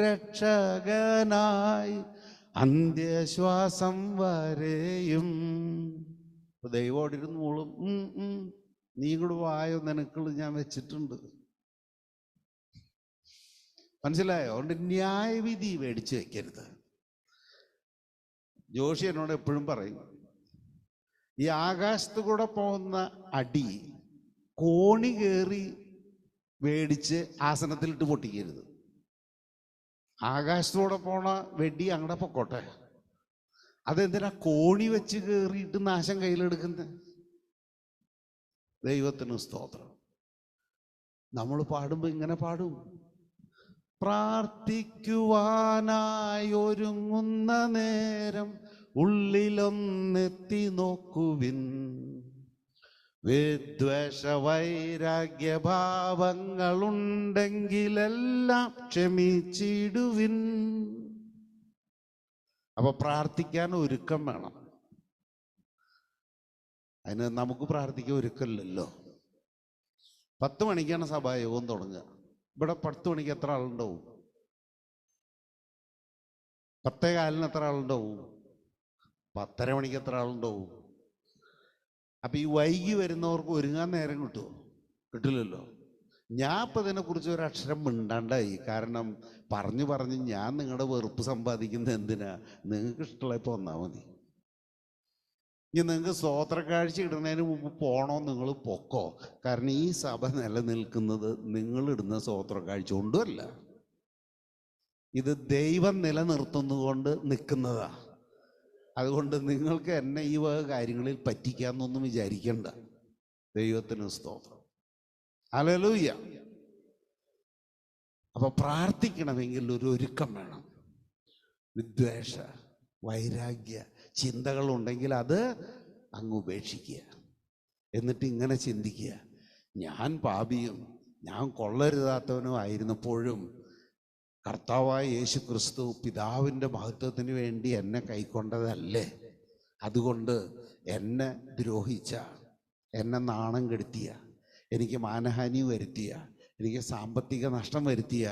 രക്ഷകനായി അന്ത്യശ്വാസം വരെയും. ദൈവോട് ഇരുന്ന് മോളും നീ കൂടെ വായോ, നിനക്കുള്ള ഞാൻ വെച്ചിട്ടുണ്ട്. മനസ്സിലായോ? അതുകൊണ്ട് ന്യായവിധി മേടിച്ചു വെക്കരുത്. ജോഷി എന്നോട് എപ്പോഴും പറയും, ഈ ആകാശത്ത് കൂടെ പോകുന്ന അടി കോണി കയറി മേടിച്ച് ആസനത്തിലിട്ട് പൊട്ടിക്കരുത്. ആകാശത്തൂടെ പോണ വെടി അങ്ങടെ പൊക്കോട്ടെ, അതെന്തിനാ കോണി വെച്ച് കയറിയിട്ട് നാശം കയ്യിലെടുക്കുന്നത്? ദൈവത്തിന് സ്തോത്രം. നമ്മൾ പാടുമ്പോൾ ഇങ്ങനെ പാടും, പ്രാർത്ഥിക്കുവാനായി ഒരുങ്ങുന്ന നേരം ഉള്ളിലൊന്നെത്തി നോക്കുവിൻ, വിദ്വേഷ വൈരാഗ്യഭാവങ്ങളുണ്ടെങ്കിലെല്ലാം ക്ഷമിച്ചിടുവിൻ. അപ്പൊ പ്രാർത്ഥിക്കാൻ ഒരുക്കം വേണം. അതിന് നമുക്ക് പ്രാർത്ഥിക്കാൻ ഒരുക്കമില്ലല്ലോ. 10 മണിക്കാണ് സഭായോഗം തുടങ്ങുക. ഇവിടെ 10 മണിക്ക് എത്ര ആളുണ്ടാവും? 10:15 എത്ര ആളുണ്ടാവും? 10:30 മണിക്ക് എത്ര ആളുണ്ടാവും? അപ്പൊ ഈ വൈകി വരുന്നവർക്ക് ഒരുങ്ങാൻ നേരം കിട്ടുമോ? കിട്ടില്ലല്ലോ. ഞാൻ ഇപ്പം ഇതിനെക്കുറിച്ച് ഒരു അക്ഷരം മിണ്ടാണ്ടായി. കാരണം പറഞ്ഞ് ഞാൻ നിങ്ങളുടെ വെറുപ്പ് സമ്പാദിക്കുന്നത് എന്തിനാ? നിങ്ങൾക്ക് ഇഷ്ടമുള്ളപ്പോൾ വന്നാൽ മതി. ഇനി നിങ്ങൾക്ക് സ്തോത്രക്കാഴ്ച ഇടുന്നതിന് മുമ്പ് പോണോ നിങ്ങൾ പൊക്കോ. കാരണം ഈ സഭ നിലനിൽക്കുന്നത് നിങ്ങളിടുന്ന സ്തോത്രക്കാഴ്ച കൊണ്ടുമല്ല, ഇത് ദൈവം നിലനിർത്തുന്നതുകൊണ്ട് നിൽക്കുന്നതാ. അതുകൊണ്ട് നിങ്ങൾക്ക് എന്നെ ഈ വക കാര്യങ്ങളിൽ പറ്റിക്കാന്നൊന്നും വിചാരിക്കണ്ട. ദൈവത്തിന് സ്തോത്രം. ഹല്ലേലൂയ. അപ്പൊ പ്രാർത്ഥിക്കണമെങ്കിൽ ഒരു ഒരുക്കം വേണം. വിദ്വേഷ വൈരാഗ്യ ചിന്തകളുണ്ടെങ്കിൽ അത് അങ്ങ് ഉപേക്ഷിക്കുക. എന്നിട്ട് ഇങ്ങനെ ചിന്തിക്കുക, ഞാൻ പാപിയും ഞാൻ കൊള്ളരുതാത്തവനും ആയിരുന്നപ്പോഴും കർത്താവായ യേശു ക്രിസ്തു പിതാവിൻ്റെ മഹത്വത്തിന് വേണ്ടി എന്നെ കൈക്കൊണ്ടതല്ലേ? അതുകൊണ്ട് എന്നെ ദ്രോഹിച്ച, എന്നെ നാണം കെടുത്തിയ, എനിക്ക് മാനഹാനി വരുത്തിയ, എനിക്ക് സാമ്പത്തിക നഷ്ടം വരുത്തിയ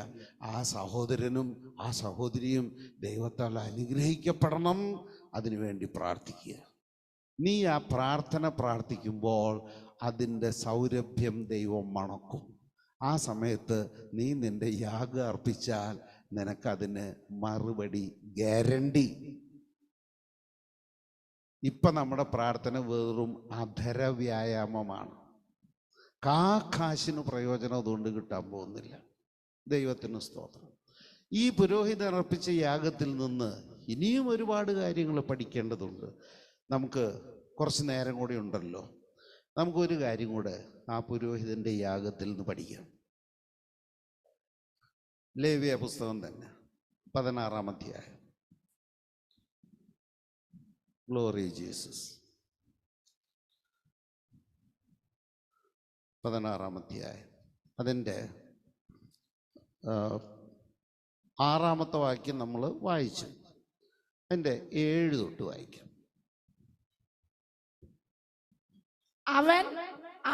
ആ സഹോദരനും ആ സഹോദരിയും ദൈവത്താൽ അനുഗ്രഹിക്കപ്പെടണം. അതിനുവേണ്ടി പ്രാർത്ഥിക്കുക. നീ ആ പ്രാർത്ഥന പ്രാർത്ഥിക്കുമ്പോൾ അതിൻ്റെ സൗരഭ്യം ദൈവം മണക്കും. ആ സമയത്ത് നീ നിന്റെ യാഗം അർപ്പിച്ചാൽ നിനക്കതിന് മറുപടി ഗ്യാരണ്ടി. ഇപ്പം നമ്മുടെ പ്രാർത്ഥന വെറും അധര വ്യായാമമാണ്. കാശിന് പ്രയോജനം അതുകൊണ്ട് കിട്ടാൻ പോകുന്നില്ല. ദൈവത്തിന് സ്തോത്രം. ഈ പുരോഹിതൻ അർപ്പിച്ച യാഗത്തിൽ നിന്ന് ഇനിയും ഒരുപാട് കാര്യങ്ങൾ പഠിക്കേണ്ടതുണ്ട്. നമുക്ക് കുറച്ച് നേരം കൂടി ഉണ്ടല്ലോ. നമുക്കൊരു കാര്യം കൂടെ ആ പുരോഹിതൻ്റെ യാഗത്തിൽ നിന്ന് പഠിക്കാം. ലേവ്യ പുസ്തകം തന്നെ 16-ാം അധ്യായം. Glory Jesus. 16-ാം അധ്യായം അതിൻ്റെ 6-ാമത്തെ വാക്യം നമ്മൾ വായിച്ചു. അതിൻ്റെ 7 തൊട്ട് വായിക്കാം. അവൻ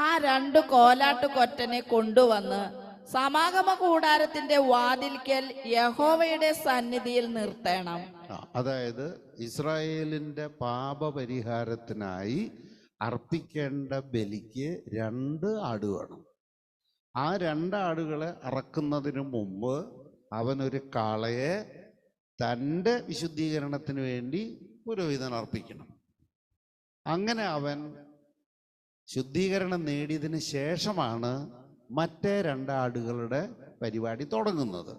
ആ 2 കോലാട്ടുകൊറ്റനെ കൊണ്ടുവന്ന് സമാഗമ കൂടാരത്തിന്റെ വാതിൽക്കൽ യഹോവയുടെ സന്നിധിയിൽ നിർത്തണം. അതായത് ഇസ്രായേലിന്റെ പാപപരിഹാരത്തിനായി അർപ്പിക്കേണ്ട ബലിക്ക് 2 ആട് വേണം. ആ 2 ആടുകളെ അറക്കുന്നതിന് മുമ്പ് അവനൊരു കാളയെ തൻ്റെ വിശുദ്ധീകരണത്തിന് വേണ്ടി പുരോഹിതൻ അർപ്പിക്കണം. അങ്ങനെ അവൻ ശുദ്ധീകരണം നേടിയതിന് ശേഷമാണ് മറ്റേ 2 ആടുകളുടെ പരിപാടി തുടങ്ങുന്നത്.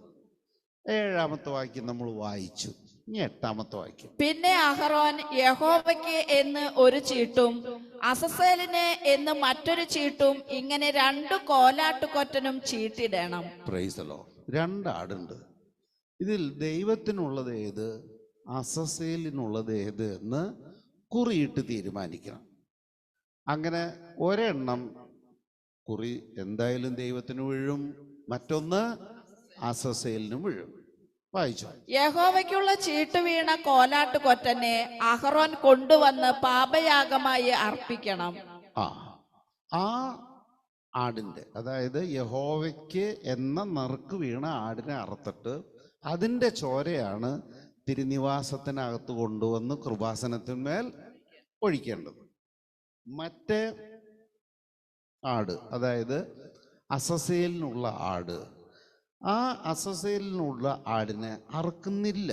7-ാമത്തെ വാക്യം നമ്മൾ വായിച്ചു. ഇനി 8-ാമത്തെ വാക്യം. പിന്നെ അഹറോൻ യഹോവയ്ക്ക് എന്ന് ഒരു ചീട്ടും അസസേലിന് എന്ന് മറ്റൊരു ചീട്ടും ഇങ്ങനെ 2 കോലാട്ടുകൊറ്റനും ചീട്ടിടണം. Praise the lord. 2 ആടുണ്ട്. ഇതിൽ ദൈവത്തിനുള്ളത് ഏത്, അസസേലിനുള്ളത് ഏത് എന്ന് കുറിയിട്ട് തീരുമാനിക്കണം. അങ്ങനെ ഒരെണ്ണം കുറി എന്തായാലും ദൈവത്തിന് വീഴും, മറ്റൊന്ന് അസസേലിനും വീഴും. വായിച്ചോ. യഹോവയ്ക്കുള്ള ചീട്ട് വീണ കോലാട്ടുകൊറ്റനെ അഹറോൻ കൊണ്ടുവന്ന് പാപയാഗമായി അർപ്പിക്കണം. ആ ആടിൻ്റെ, അതായത് യഹോവയ്ക്ക് എന്ന നറുക്ക് വീണ ആടിനെ അറുത്തിട്ട് അതിൻ്റെ ചോരയാണ് തിരുനിവാസത്തിനകത്ത് കൊണ്ടുവന്ന് കൃപാസനത്തിന്മേൽ ഒഴിക്കേണ്ടത്. മറ്റേ ആട്, അതായത് അസസേലിനുള്ള ആട്, ആ അസസേലിനുള്ള ആടിനെ അറുക്കുന്നില്ല.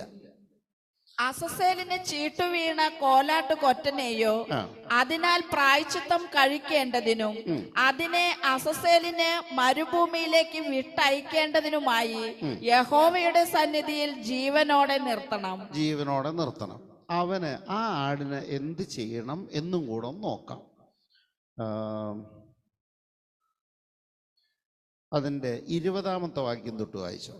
അസസേലിന് ചീട്ടുവീണ കോലാട്ടുകൊറ്റനെയോ ആ. അതിനാൽ പ്രായശ്ചിത്തം കഴിക്കേണ്ടതിനും അതിനെ അസസേലിന് മരുഭൂമിയിലേക്ക് വിട്ടയക്കേണ്ടതിനുമായി യഹോവയുടെ സന്നിധിയിൽ ജീവനോടെ നിർത്തണം. ജീവനോടെ നിർത്തണം. അവന് ആ ആടിന് എന്ത് ചെയ്യണം എന്നും കൂടെ ഒന്ന് നോക്കാം. അതിൻ്റെ 20-ാമത്തെ വാക്യം തൊട്ട് വായിച്ചോ.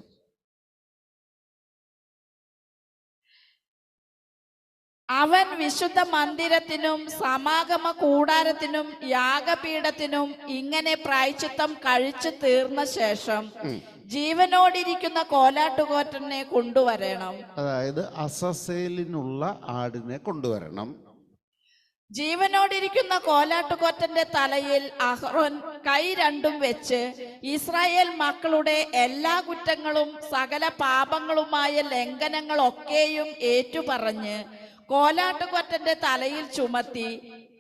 അവൻ വിശുദ്ധ മന്ദിരത്തിനും സമാഗമ കൂടാരത്തിനും യാഗപീഠത്തിനും ഇങ്ങനെ പ്രായശ്ചിത്തം കഴിച്ചു തീർന്ന ശേഷം ജീവനോടിരിക്കുന്ന കോലാട്ടുകൊറ്റനെ കൊണ്ടുവരണം. അതായത് അസസേലിനുള്ള ആടിനെ കൊണ്ടുവരണം. ജീവനോടിരിക്കുന്ന കോലാട്ടുകൊറ്റന്റെ തലയിൽ അഹ്റോൻ കൈ രണ്ടും വെച്ച് ഇസ്രായേൽ മക്കളുടെ എല്ലാ കുറ്റങ്ങളും സകല പാപങ്ങളുമായ ലംഘനങ്ങളൊക്കെയും ഏറ്റുപറഞ്ഞ് കോലാട്ടുകൊറ്റന്റെ തലയിൽ ചുമത്തി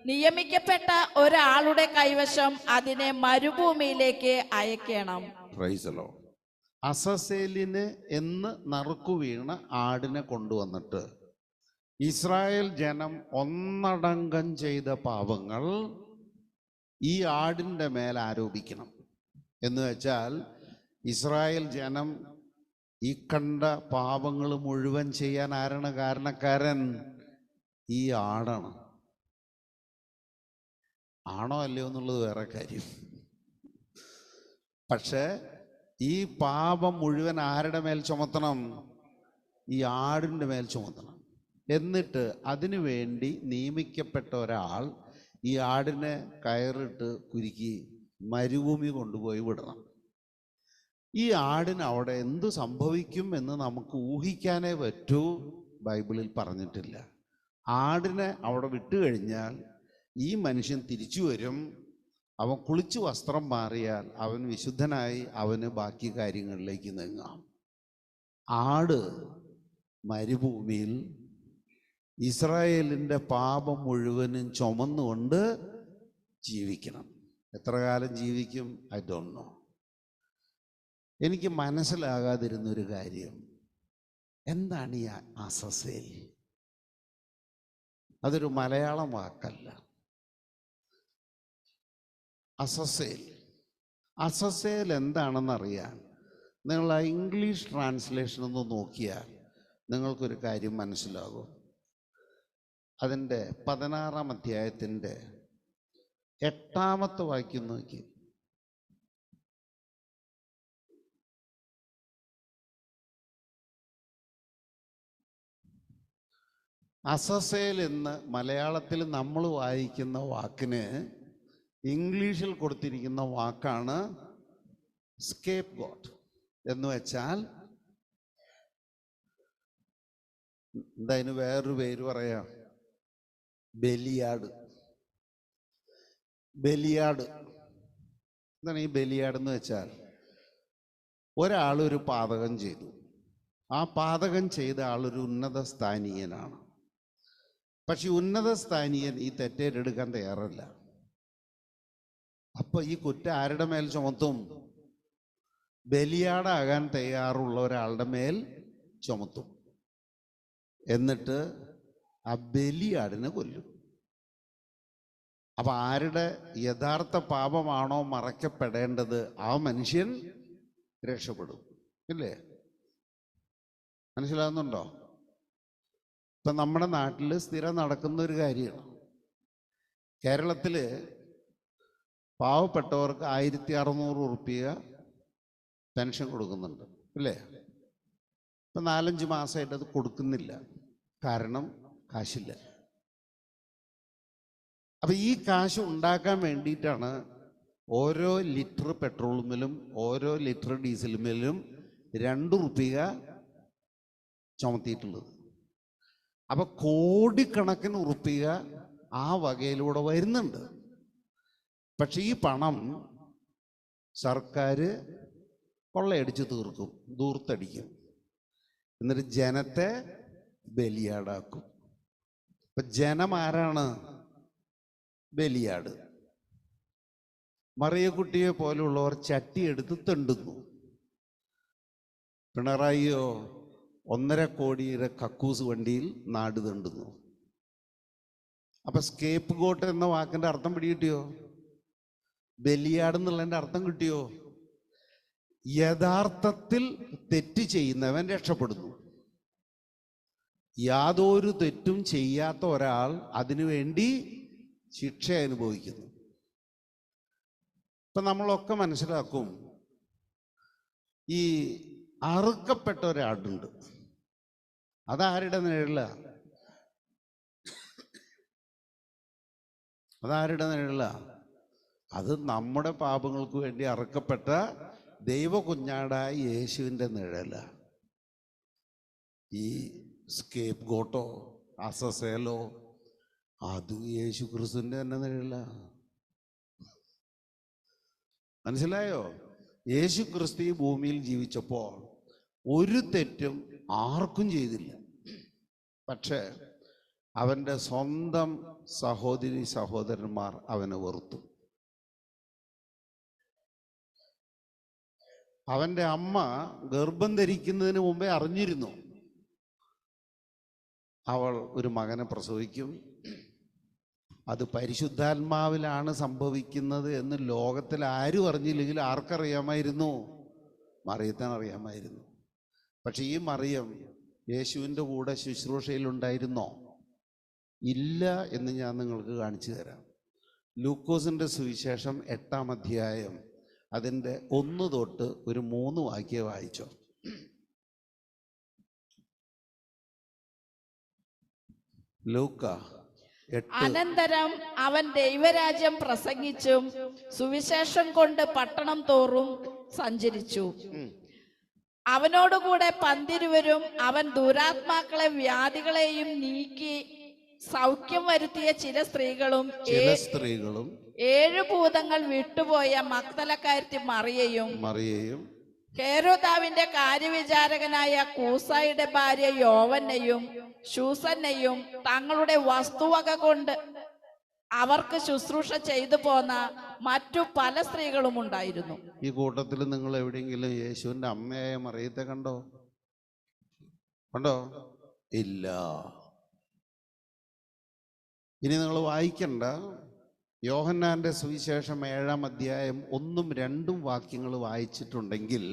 നിയമിക്കപ്പെട്ട ഒരാളുടെ കൈവശം അതിനെ മരുഭൂമിയിലേക്ക് അയക്കണം. Price the Lord. അസസേലിന് എന്ന് നറുക്കു വീണ ആടിനെ കൊണ്ടുവന്നിട്ട് ഇസ്രായേൽ ജനം ഒന്നടങ്കം ചെയ്ത പാപങ്ങൾ ഈ ആടിൻ്റെ മേൽ ആരോപിക്കണം. എന്ന് വെച്ചാൽ ഇസ്രായേൽ ജനം ഈ കണ്ട പാപങ്ങൾ മുഴുവൻ ചെയ്യാൻ ആരാണ് കാരണക്കാരൻ? ഈ ആടാണ്. ആണോ അല്ലയോ എന്നുള്ളത് വേറെ കാര്യം. പക്ഷേ ഈ പാപം മുഴുവൻ ആരുടെ മേൽ ചുമത്തണം? ഈ ആടിൻ്റെ മേൽ ചുമത്തണം. എന്നിട്ട് അതിനു വേണ്ടി നിയമിക്കപ്പെട്ട ഒരാൾ ഈ ആടിനെ കയറിട്ട് കുരുക്കി മരുഭൂമി കൊണ്ടുപോയി വിടണം. ഈ ആടിന് അവിടെ എന്തു സംഭവിക്കും എന്ന് നമുക്ക് ഊഹിക്കാനേ പറ്റൂ. ബൈബിളിൽ പറഞ്ഞിട്ടില്ല. ആടിനെ അവിടെ വിട്ടുകഴിഞ്ഞാൽ ഈ മനുഷ്യൻ തിരിച്ചു വരും. അവൻ കുളിച്ച് വസ്ത്രം മാറിയാൽ അവൻ വിശുദ്ധനായി അവന് ബാക്കി കാര്യങ്ങളിലേക്ക് നീങ്ങാം. ആട് മരുഭൂമിയിൽ ഇസ്രായേലിൻ്റെ പാപം മുഴുവനും ചുമന്നുകൊണ്ട് ജീവിക്കണം. എത്ര കാലം ജീവിക്കും? I don't know. എനിക്ക് മനസ്സിലാകാതിരുന്നൊരു കാര്യം, എന്താണ് ഈ അസസേൽ? അതൊരു മലയാളം വാക്കല്ല. അസസേൽ അസസേൽ എന്താണെന്നറിയാൻ നിങ്ങൾ ആ ഇംഗ്ലീഷ് ട്രാൻസ്ലേഷൻ ഒന്ന് നോക്കിയാൽ നിങ്ങൾക്കൊരു കാര്യം മനസ്സിലാകും. അതിൻ്റെ 16-ാം അധ്യായത്തിൻ്റെ 8-ാമത്തെ വാക്യം നോക്കി. അസസേൽ എന്ന് മലയാളത്തിൽ നമ്മൾ വായിക്കുന്ന വാക്കിന് ഇംഗ്ലീഷിൽ കൊടുത്തിരിക്കുന്ന വാക്കാണ് സ്കേപ്പ് ഗോട്ട്. എന്ന് വെച്ചാൽ എന്താ അതിന് വേറൊരു പേര് പറയാം? ബലിയാട്. ബലിയാട് എന്താണ് ഈ ബലിയാട് എന്ന് വെച്ചാൽ, ഒരാളൊരു പാതകം ചെയ്തു. ആ പാതകം ചെയ്ത ആളൊരു ഉന്നത സ്ഥാനീയനാണ്. പക്ഷെ ഉന്നത സ്ഥാനീയൻ ഈ തെറ്റേറ്റെടുക്കാൻ തയ്യാറല്ല. അപ്പൊ ഈ കുറ്റം ആരുടെ മേൽ ചുമത്തും? ബലിയാടാകാൻ തയ്യാറുള്ള ഒരാളുടെ മേൽ ചുമത്തും. എന്നിട്ട് ആ ബലിയാടിനെ കൊല്ലും. അപ്പൊ ആരുടെ യഥാർത്ഥ പാപമാണോ മറയ്ക്കപ്പെടേണ്ടത്, ആ മനുഷ്യൻ രക്ഷപ്പെടും. ഇല്ലേ? മനസ്സിലാകുന്നുണ്ടോ? ഇപ്പൊ നമ്മുടെ നാട്ടിൽ സ്ഥിരം നടക്കുന്ന ഒരു കാര്യമാണ്. കേരളത്തില് പാവപ്പെട്ടവർക്ക് 1600 റുപ്യ പെൻഷൻ കൊടുക്കുന്നുണ്ട്. അല്ലേ? ഇപ്പൊ 4-5 മാസമായിട്ട് അത് കൊടുക്കുന്നില്ല. കാരണം കാശില്ല. അപ്പൊ ഈ കാശ് ഉണ്ടാക്കാൻ വേണ്ടിയിട്ടാണ് ഓരോ ലിറ്റർ പെട്രോളുമിലും ഓരോ ലിറ്റർ ഡീസലുമിലും 2 റുപ്യ ചുമത്തിയിട്ടുള്ളത്. അപ്പൊ കോടിക്കണക്കിന് റുപ്യ ആ വകയിലൂടെ വരുന്നുണ്ട്. പക്ഷെ ഈ പണം സർക്കാർ കൊള്ളയടിച്ച് തീർക്കും, ദൂർത്തടിക്കും. എന്നിട്ട് ജനത്തെ ബലിയാടാക്കും. ഇപ്പൊ ജനം ആരാണ്? ബലിയാട്. മറിയക്കുട്ടിയെ പോലുള്ളവർ ചട്ടിയെടുത്ത് തെണ്ടുന്നു. പിണറായിയോ 1.5 കോടിയുടെ കക്കൂസ് വണ്ടിയിൽ നാട് തണ്ടുന്നു. അപ്പൊ സ്കേപ്പ് ഗോട്ട് എന്ന വാക്കിന്റെ അർത്ഥം പിടികിട്ടിയോ? ബലിയാട് എന്നുള്ളതിന്റെ അർത്ഥം കിട്ടിയോ? യഥാർത്ഥത്തിൽ തെറ്റ് ചെയ്യുന്നവൻ രക്ഷപ്പെടുന്നു. യാതൊരു തെറ്റും ചെയ്യാത്ത ഒരാൾ അതിനുവേണ്ടി ശിക്ഷ അനുഭവിക്കുന്നു. ഇപ്പൊ നമ്മളൊക്കെ മനസ്സിലാക്കും, ഈ അറുക്കപ്പെട്ട ഒരാടുണ്ട്, അതാരുടെ നിഴല? അതാരുടെ നിഴല? അത് നമ്മുടെ പാപങ്ങൾക്ക് വേണ്ടി അറുക്കപ്പെട്ട ദൈവ കുഞ്ഞാടായ യേശുവിൻ്റെ നിഴല. ഈ സ്കേപ്പ് ഗോട്ടോ അസസേലോ അത് യേശു ക്രിസ്തുവിൻ്റെ തന്നെ നിഴല. മനസ്സിലായോ? യേശു ക്രിസ്തു ഈ ഭൂമിയിൽ ജീവിച്ചപ്പോൾ ഒരു തെറ്റും ആർക്കും ചെയ്തില്ല. പക്ഷേ അവൻ്റെ സ്വന്തം സഹോദരി സഹോദരന്മാർ അവനെ വെറുത്തു. അവൻ്റെ അമ്മ ഗർഭം ധരിക്കുന്നതിന് മുമ്പേ അറിഞ്ഞിരുന്നു അവൾ ഒരു മകനെ പ്രസവിക്കും, അത് പരിശുദ്ധാത്മാവിലാണ് സംഭവിക്കുന്നത് എന്ന് ലോകത്തിൽ ആരും അറിഞ്ഞില്ലെങ്കിൽ ആർക്കറിയാമായിരുന്നു? മറിയത്തിന് അറിയാമായിരുന്നു. പക്ഷെ ഈ മറിയം യേശുവിൻ്റെ കൂടെ ശുശ്രൂഷയിലുണ്ടായിരുന്നോ? ഇല്ല എന്ന് ഞാൻ നിങ്ങൾക്ക് കാണിച്ചു തരാം. ലൂക്കോസിൻ്റെ സുവിശേഷം 8-ാം അധ്യായം അതിൻ്റെ 1 തൊട്ട് ഒരു 3 വാക്യം വായിച്ചോ. ലൂക്ക 8. അനന്തരം അവൻ ദൈവരാജ്യം പ്രസംഗിച്ചും സുവിശേഷം കൊണ്ട് പട്ടണം തോറും സഞ്ചരിച്ചു. അവനോടുകൂടെ 12 അവൻ ദുരാത്മാക്കളെ വ്യാധികളെയും നീക്കി സൗഖ്യം വരുത്തിയ ചില സ്ത്രീകളും 7 ഭൂതങ്ങൾ വിട്ടുപോയ മഗ്ദലക്കാരത്തി മറിയയും ഹേരോദാവിന്റെ കാര്യവിചാരകനായ കൂസായുടെ ഭാര്യ യോവന്നെയും ശൂസന്നെയും തങ്ങളുടെ വസ്തുവക കൊണ്ട് അവർക്ക് ശുശ്രൂഷ ചെയ്തു പോന്ന മറ്റു പല സ്ത്രീകളും ഉണ്ടായിരുന്നു. ഈ കൂട്ടത്തിൽ നിങ്ങൾ എവിടെയെങ്കിലും യേശുവിന്റെ അമ്മയായ മറിയത്തെ കണ്ടോ? ഇല്ല. ഇനി നിങ്ങൾ വായിക്കണ്ട. യോഹന്നാന്റെ സുവിശേഷം 7-ാം അധ്യായം 1ഉം 2ഉം വാക്യങ്ങൾ വായിച്ചിട്ടുണ്ടെങ്കിൽ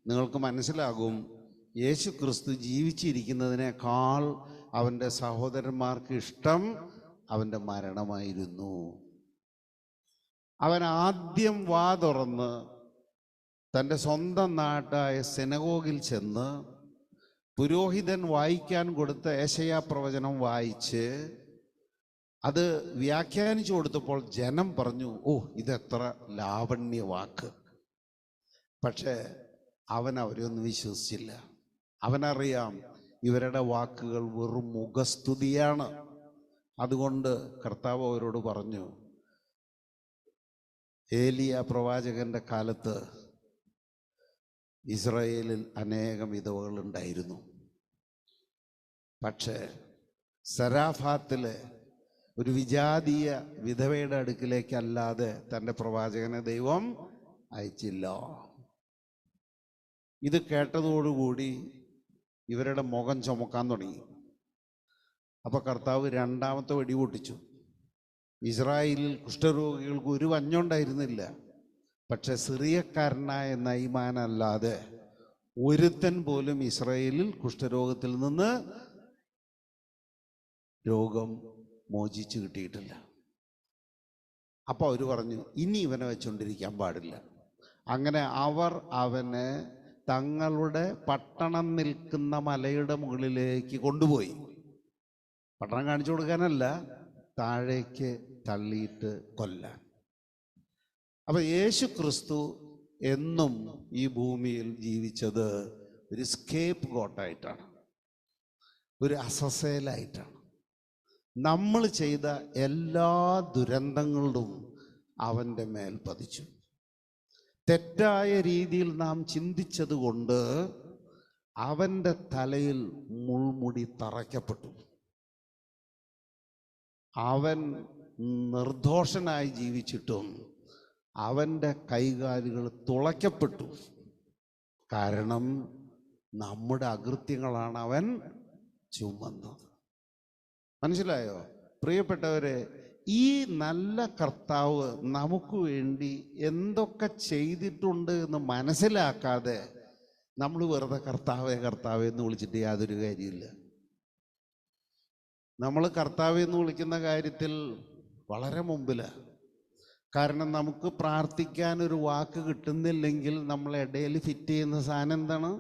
നിങ്ങൾക്ക് മനസ്സിലാകും, യേശു ക്രിസ്തു ജീവിച്ചിരിക്കുന്നതിനേക്കാൾ അവൻ്റെ സഹോദരന്മാർക്ക് ഇഷ്ടം അവൻ്റെ മരണമായിരുന്നു. അവൻ ആദ്യം വാ തുറന്ന് തൻ്റെ സ്വന്തം നാട്ടായ സിനഗോഗിൽ ചെന്ന് പുരോഹിതൻ വായിക്കാൻ കൊടുത്ത യെശയ്യാ പ്രവചനം വായിച്ച് അത് വ്യാഖ്യാനിച്ചു കൊടുത്തപ്പോൾ ജനം പറഞ്ഞു, ഓ ഇതെത്ര ലാവണ്യ വാക്ക്. പക്ഷേ അവൻ അവരെയൊന്നും വിശ്വസിച്ചില്ല. അവനറിയാം ഇവരുടെ വാക്കുകൾ വെറും മുഖസ്തുതിയാണ്. അതുകൊണ്ട് കർത്താവ് അവരോട് പറഞ്ഞു, ഏലിയ പ്രവാചകന്റെ കാലത്ത് ഇസ്രായേലിൽ അനേകം വിധവകൾ ഉണ്ടായിരുന്നു. പക്ഷേ സരാഫാത്തിലെ ഒരു വിജാതീയ വിധവയുടെ അടുക്കിലേക്കല്ലാതെ തൻ്റെ പ്രവാചകനെ ദൈവം അയച്ചില്ല. ഇത് കേട്ടതോടുകൂടി ഇവരുടെ മുഖം ചുമക്കാൻ തുടങ്ങി. അപ്പൊ കർത്താവ് 2ാമത്തെ വെടി പൊട്ടിച്ചു. ഇസ്രായേലിൽ കുഷ്ഠരോഗികൾക്ക് ഒരു വഞ്ഞുണ്ടായിരുന്നില്ല. പക്ഷെ സിറിയക്കാരനായ നൈമാനല്ലാതെ ഒരുത്തൻ പോലും ഇസ്രായേലിൽ കുഷ്ഠരോഗത്തിൽ നിന്ന് രോഗം മോചിച്ചു കിട്ടിയിട്ടില്ല. അപ്പൊ അവർ പറഞ്ഞു, ഇനി ഇവനെ വെച്ചുകൊണ്ടിരിക്കാൻ പാടില്ല. അങ്ങനെ അവർ അവനെ തങ്ങളുടെ പട്ടണം നിൽക്കുന്ന മലയുടെ മുകളിലേക്ക് കൊണ്ടുപോയി. പട്ടണം കാണിച്ചു കൊടുക്കാനല്ല, താഴേക്ക് തള്ളിയിട്ട് കൊല്ലാൻ. അപ്പൊ യേശു ക്രിസ്തു എന്നും ഈ ഭൂമിയിൽ ജീവിച്ചത് ഒരു സ്കേപ്പ് ഗോട്ടായിട്ടാണ്, ഒരു അസസേലായിട്ടാണ്. നമ്മൾ ചെയ്ത എല്ലാ ദുരന്തങ്ങളും അവൻ്റെ മേൽ പതിച്ചു. തെറ്റായ രീതിയിൽ നാം ചിന്തിച്ചത് കൊണ്ട് അവൻ്റെ തലയിൽ മുൾമുടി തറയ്ക്കപ്പെട്ടു. അവൻ നിർദോഷനായി ജീവിച്ചിട്ടും അവൻ്റെ കൈകാലുകൾ തുളയ്ക്കപ്പെട്ടു. കാരണം നമ്മുടെ അകൃത്യങ്ങളാണ് അവൻ ചുമന്നത്. മനസ്സിലായോ പ്രിയപ്പെട്ടവരെ? ഈ നല്ല കർത്താവ് നമുക്ക് വേണ്ടി എന്തൊക്കെ ചെയ്തിട്ടുണ്ട് എന്ന് മനസ്സിലാക്കാതെ നമ്മൾ വെറുതെ കർത്താവേ കർത്താവേ എന്ന് വിളിച്ചിട്ട് യാതൊരു കാര്യമില്ല. നമ്മൾ കർത്താവേ എന്ന് വിളിക്കുന്ന കാര്യത്തിൽ വളരെ മുമ്പിലാണ്. കാരണം നമുക്ക് പ്രാർത്ഥിക്കാൻ ഒരു വാക്ക് കിട്ടുന്നില്ലെങ്കിൽ നമ്മളെ ഇടയിൽ ഫിറ്റ് ചെയ്യുന്ന സാധനം എന്താണ്?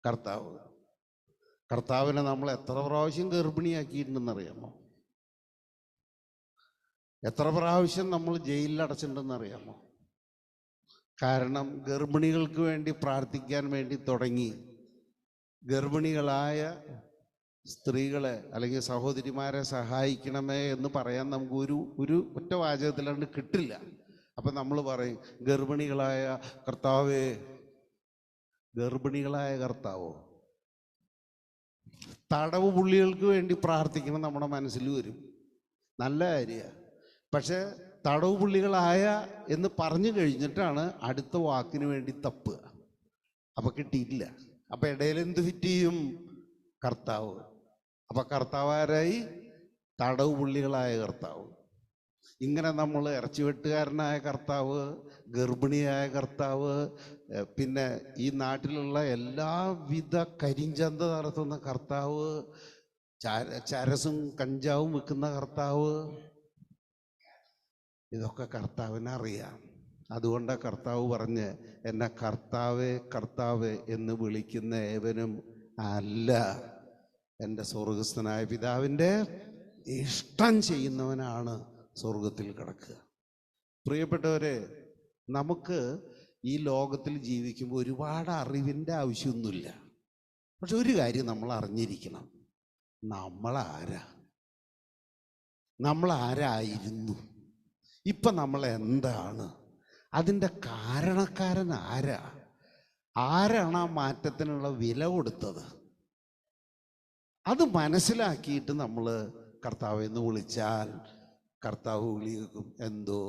കർത്താവ്. കർത്താവിനെ നമ്മൾ എത്ര പ്രാവശ്യം ഗർഭിണിയാക്കിയിട്ടുണ്ടെന്നറിയാമോ? എത്ര പ്രാവശ്യം നമ്മൾ ജയിലിൽ അടച്ചിട്ടുണ്ടെന്നറിയാമോ? കാരണം ഗർഭിണികൾക്ക് വേണ്ടി പ്രാർത്ഥിക്കാൻ വേണ്ടി തുടങ്ങി. ഗർഭിണികളായ സ്ത്രീകളെ അല്ലെങ്കിൽ സഹോദരിമാരെ സഹായിക്കണമേ എന്ന് പറയാൻ നമുക്ക് ഒരു ഒറ്റ വാചകത്തിലാണ്ട് കിട്ടില്ല. അപ്പം നമ്മൾ പറയും ഗർഭിണികളായ കർത്താവേ. ഗർഭിണികളായ കർത്താവോ? തടവ് പുള്ളികൾക്ക് വേണ്ടി പ്രാർത്ഥിക്കണം നമ്മുടെ മനസ്സിൽ വരും, നല്ല കാര്യമാണ്. പക്ഷെ തടവ് പുള്ളികളായ എന്ന് പറഞ്ഞു കഴിഞ്ഞിട്ടാണ് അടുത്ത വാക്കിന് വേണ്ടി തപ്പുക. അപ്പം കിട്ടിയിട്ടില്ല. അപ്പം ഇടയിൽ എന്ത് ഫിറ്റ് ചെയ്യും? കർത്താവ്. അപ്പം കർത്താവ് ആരായി? തടവ് പുള്ളികളായ കർത്താവ്. ഇങ്ങനെ നമ്മൾ ഇറച്ചി വെട്ടുകാരനായ കർത്താവ്, ഗർഭിണിയായ കർത്താവ്, പിന്നെ ഈ നാട്ടിലുള്ള എല്ലാവിധ കരിഞ്ചന്ത നടത്തുന്ന കർത്താവ്, ചരസും കഞ്ചാവും വിൽക്കുന്ന കർത്താവ്, ഇതൊക്കെ കർത്താവിനെ അറിയാം. അതുകൊണ്ടാണ് കർത്താവ് പറഞ്ഞ് എന്നെ കർത്താവേ കർത്താവേ എന്ന് വിളിക്കുന്ന ഏവനും അല്ല, എൻ്റെ സ്വർഗസ്ഥനായ പിതാവിൻ്റെ ഇഷ്ടം ചെയ്യുന്നവനാണ് സ്വർഗത്തിൽ കിടക്കുക. പ്രിയപ്പെട്ടവരെ, നമുക്ക് ഈ ലോകത്തിൽ ജീവിക്കുമ്പോൾ ഒരുപാട് അറിവിൻ്റെ ആവശ്യമൊന്നുമില്ല. പക്ഷെ ഒരു കാര്യം നമ്മൾ അറിഞ്ഞിരിക്കണം, നമ്മളാരായിരുന്നു, ഇപ്പം നമ്മൾ എന്താണ്, അതിൻ്റെ കാരണക്കാരൻ ആരാണ് ആ മാറ്റത്തിനുള്ള വില കൊടുത്തത്, അത് മനസ്സിലാക്കിയിട്ട് നമ്മൾ കർത്താവെന്ന് വിളിച്ചാൽ കർത്താവ് വിളിക്കും. എന്തോ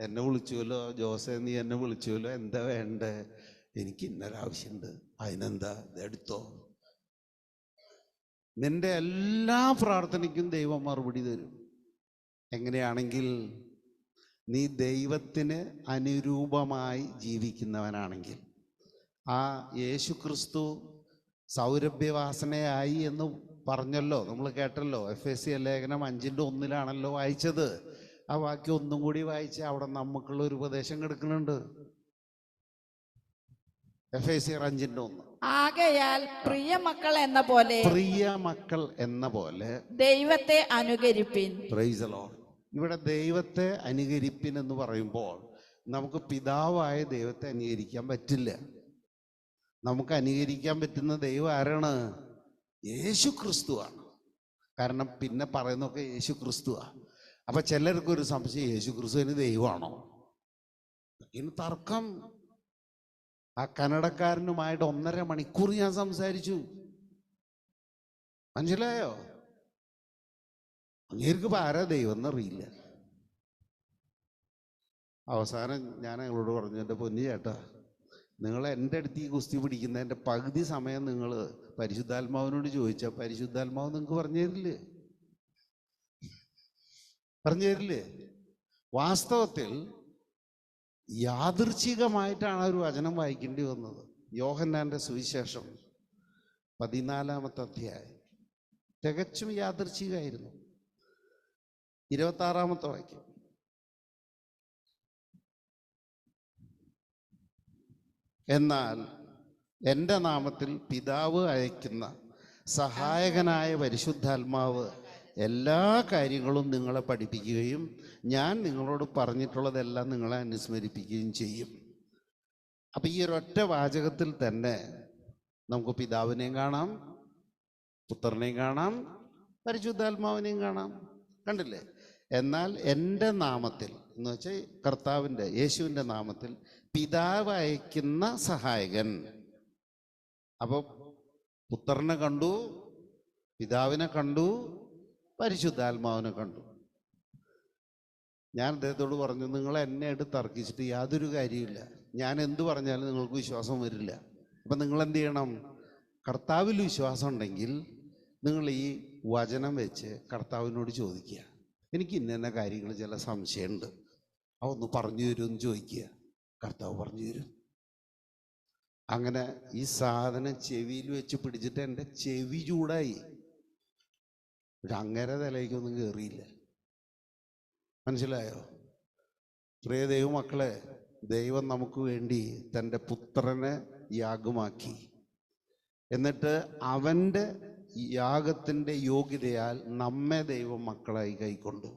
എന്നെ വിളിച്ചുവല്ലോ ജോസേ, നീ എന്നെ വിളിച്ചുവല്ലോ, എന്താ വേണ്ടേ? എനിക്ക് ഇന്നൊരാവശ്യമുണ്ട്, അതിനെന്താ, ഇതെടുത്തോ. നിന്റെ എല്ലാ പ്രാർത്ഥനയ്ക്കും ദൈവം മറുപടി തരും. എങ്ങനെയാണെങ്കിൽ നീ ദൈവത്തിന് അനുരൂപമായി ജീവിക്കുന്നവനാണെങ്കിൽ. ആ യേശു ക്രിസ്തു സൗരഭ്യവാസനയായി എന്ന് പറഞ്ഞല്ലോ, നമ്മൾ കേട്ടല്ലോ. എഫേസ്യ ലേഖനം 5:1 വായിച്ചത്. ആ വാക്യം ഒന്നും കൂടി വായിച്ച് അവിടെ നമുക്കുള്ള ഒരു ഉപദേശം കിടക്കുന്നുണ്ട്. എഫേസ്യർ 5:1. ആകയാൽ പ്രിയ മക്കൾ എന്ന പോലെ ദൈവത്തെ അനുകരിപ്പിൻ. Price the Lord. ഇവിടെ ദൈവത്തെ അനുകരിപ്പിൻ എന്ന് പറയുമ്പോൾ നമുക്ക് പിതാവായ ദൈവത്തെ അനുകരിക്കാൻ പറ്റില്ല. നമുക്ക് അനുകരിക്കാൻ പറ്റുന്ന ദൈവം ആരാണ്? യേശു ക്രിസ്തുവാണ്. കാരണം പിന്നെ പറയുന്നതൊക്കെ യേശു ക്രിസ്തുവാണ്. അപ്പൊ ചിലർക്കൊരു സംശയം, യേശു ക്രിസ്തുവിന് ദൈവമാണോ? ഇനി തർക്കം. ആ കന്നഡക്കാരനുമായിട്ട് 1.5 മണിക്കൂർ ഞാൻ സംസാരിച്ചു. മനസ്സിലായോ? അങ്ങേർക്ക് ആരാ ദൈവം എന്നറിയില്ല. അവസാനം ഞാൻ ഞങ്ങളോട് പറഞ്ഞു, എൻ്റെ പൊന്നു ചേട്ടാ, നിങ്ങൾ എൻ്റെ അടുത്ത് ഈ കുസ്തി പിടിക്കുന്നതിൻ്റെ പകുതി സമയം നിങ്ങൾ പരിശുദ്ധാത്മാവിനോട് ചോദിച്ചാൽ പരിശുദ്ധാത്മാവ് നിങ്ങൾക്ക് പറഞ്ഞു തരില്ലേ? വാസ്തവത്തിൽ യാദൃച്ഛികമായിട്ടാണ് ഒരു വചനം വായിക്കേണ്ടി വന്നത്. യോഹന്നാന്റെ സുവിശേഷം 14-ാമത്തെ അധ്യായം തികച്ചും യാദൃച്ഛികമായിരുന്നു. 26-ാമത്തെ വാക്യം. എന്നാൽ എൻ്റെ നാമത്തിൽ പിതാവ് അയക്കുന്ന സഹായകനായ പരിശുദ്ധാത്മാവ് എല്ലാ കാര്യങ്ങളും നിങ്ങളെ പഠിപ്പിക്കുകയും ഞാൻ നിങ്ങളോട് പറഞ്ഞിട്ടുള്ളതെല്ലാം നിങ്ങളെ അനുസ്മരിപ്പിക്കുകയും ചെയ്യും. അപ്പം ഈ ഒരൊറ്റ വാചകത്തിൽ തന്നെ നമുക്ക് പിതാവിനെയും കാണാം, പുത്രനെയും കാണാം, പരിശുദ്ധാത്മാവിനെയും കാണാം. കണ്ടില്ലേ? എന്നാൽ എൻ്റെ നാമത്തിൽ എന്ന് വെച്ചാൽ കർത്താവിൻ്റെ യേശുവിൻ്റെ നാമത്തിൽ പിതാവ് അയക്കുന്ന സഹായകൻ. അപ്പോൾ പുത്രനെ കണ്ടു, പിതാവിനെ കണ്ടു, പരിശുദ്ധാത്മാവിനെ കണ്ടു. ഞാൻ അദ്ദേഹത്തോട് പറഞ്ഞു, നിങ്ങൾ എന്നെ എടുത്ത് തർക്കിച്ചിട്ട് യാതൊരു കാര്യമില്ല. ഞാൻ എന്ത് പറഞ്ഞാലും നിങ്ങൾക്ക് വിശ്വാസം വരില്ല. അപ്പം നിങ്ങൾ എന്ത് ചെയ്യണം? കർത്താവിൽ വിശ്വാസം ഉണ്ടെങ്കിൽ നിങ്ങൾ ഈ വചനം വെച്ച് കർത്താവിനോട് ചോദിക്കുക, എനിക്ക് ഇന്ന കാര്യങ്ങൾ ചില സംശയമുണ്ട്, അതൊന്ന് പറഞ്ഞു തരുമെന്ന് ചോദിക്കുക. കർത്താവ് പറഞ്ഞു തരും. അങ്ങനെ ഈ സാധനം ചെവിയിൽ വെച്ച് പിടിച്ചിട്ട് എൻ്റെ ചെവി ചൂടായി. അങ്ങേരെ തലയ്ക്കൊന്നും കയറിയില്ല. മനസ്സിലായോ? പ്രിയ ദൈവമക്കളെ, ദൈവം നമുക്ക് വേണ്ടി തൻ്റെ പുത്രനെ യാഗമാക്കി. എന്നിട്ട് അവൻ്റെ യാഗത്തിൻ്റെ യോഗ്യതയാൽ നമ്മെ ദൈവം മക്കളായി കൈക്കൊണ്ടു.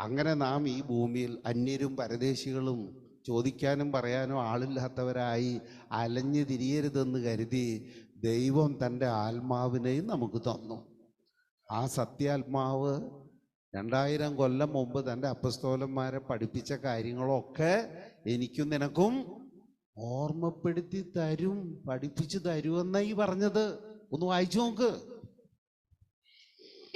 അങ്ങനെ നാം ഈ ഭൂമിയിൽ അന്യരും പരദേശികളും ചോദിക്കാനും പറയാനും ആളില്ലാത്തവരായി അലഞ്ഞു തിരിയരുതെന്ന് കരുതി ദൈവം തൻ്റെ ആത്മാവിനെയും നമുക്ക് തന്നു. ആ സത്യാത്മാവ് 2000 കൊല്ലം മുമ്പ് തൻ്റെ അപ്പസ്തോലന്മാരെ പഠിപ്പിച്ച കാര്യങ്ങളൊക്കെ എനിക്കും നിനക്കും ഓർമ്മപ്പെടുത്തി തരും, പഠിപ്പിച്ചു തരുമെന്നായി പറഞ്ഞത്. ഒന്ന് വായിച്ചു നോക്ക്.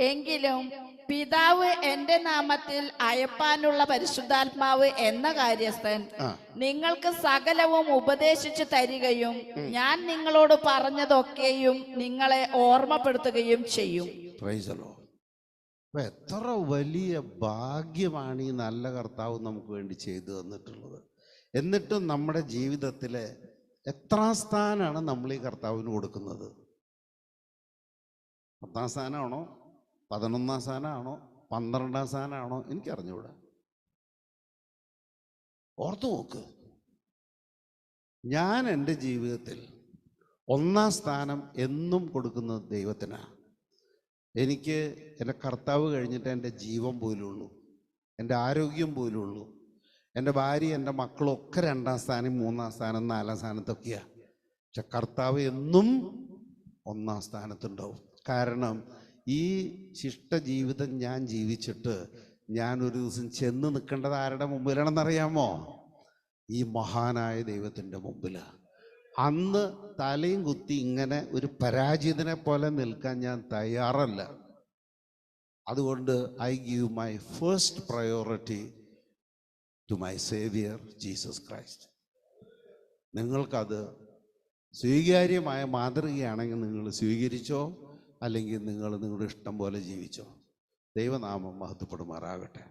എങ്കിലും പിതാവ് എന്റെ നാമത്തിൽ അയപ്പാനുള്ള പരിശുദ്ധാത്മാവ് എന്ന കാര്യസ്ഥൻ നിങ്ങൾക്ക് സകലവും ഉപദേശിച്ചു തരികയും ഞാൻ നിങ്ങളോട് പറഞ്ഞതൊക്കെയും നിങ്ങളെ ഓർമ്മപ്പെടുത്തുകയും ചെയ്യും. Price the Lord. അപ്പൊ എത്ര വലിയ ഭാഗ്യമാണ് ഈ നല്ല കർത്താവ് നമുക്ക് വേണ്ടി ചെയ്തു തന്നിട്ടുള്ളത്. എന്നിട്ടും നമ്മുടെ ജീവിതത്തിലെ എത്രാം സ്ഥാനമാണ് നമ്മൾ ഈ കർത്താവിന് കൊടുക്കുന്നത്? 10ാം സ്ഥാനമാണോ, 11ാം സ്ഥാനമാണോ, 12ാം സ്ഥാനമാണോ? എനിക്കറിഞ്ഞൂടാ. ഓർത്തു നോക്ക്. ഞാൻ എൻ്റെ ജീവിതത്തിൽ 1ാം സ്ഥാനം എന്നും കൊടുക്കുന്നത് ദൈവത്തിനാണ്. എനിക്ക് എൻ്റെ കർത്താവ് കഴിഞ്ഞിട്ട് എൻ്റെ ജീവൻ പോലുള്ളൂ, എൻ്റെ ആരോഗ്യം പോലുള്ളൂ. എൻ്റെ ഭാര്യ, എൻ്റെ മക്കളൊക്കെ 2ാം സ്ഥാനം, 3ാം സ്ഥാനം, 4ാം സ്ഥാനത്തൊക്കെയാണ്. പക്ഷെ കർത്താവ് എന്നും 1ാം സ്ഥാനത്തുണ്ടാവും. കാരണം ഈ ശിഷ്ട ജീവിതം ഞാൻ ജീവിച്ചിട്ട് ഞാൻ ഒരു ദിവസം ചെന്ന് നിൽക്കേണ്ടത് ആരുടെ മുമ്പിലാണെന്നറിയാമോ? ഈ മഹാനായ ദൈവത്തിൻ്റെ മുമ്പിലാണ്. അന്ന് തലയും കുത്തി ഇങ്ങനെ ഒരു പരാജിതനെ പോലെ നിൽക്കാൻ ഞാൻ തയ്യാറല്ല. അതുകൊണ്ട് I give my first priority to my saviour Jesus Christ. നിങ്ങൾക്കത് സ്വീകാര്യമായ മാതൃകയാണെങ്കിൽ നിങ്ങൾ സ്വീകരിച്ചോ, അല്ലെങ്കിൽ നിങ്ങൾ നിങ്ങളുടെ ഇഷ്ടം പോലെ ജീവിച്ചോ. ദൈവനാമം മഹത്വപ്പെടുമാറാകട്ടെ.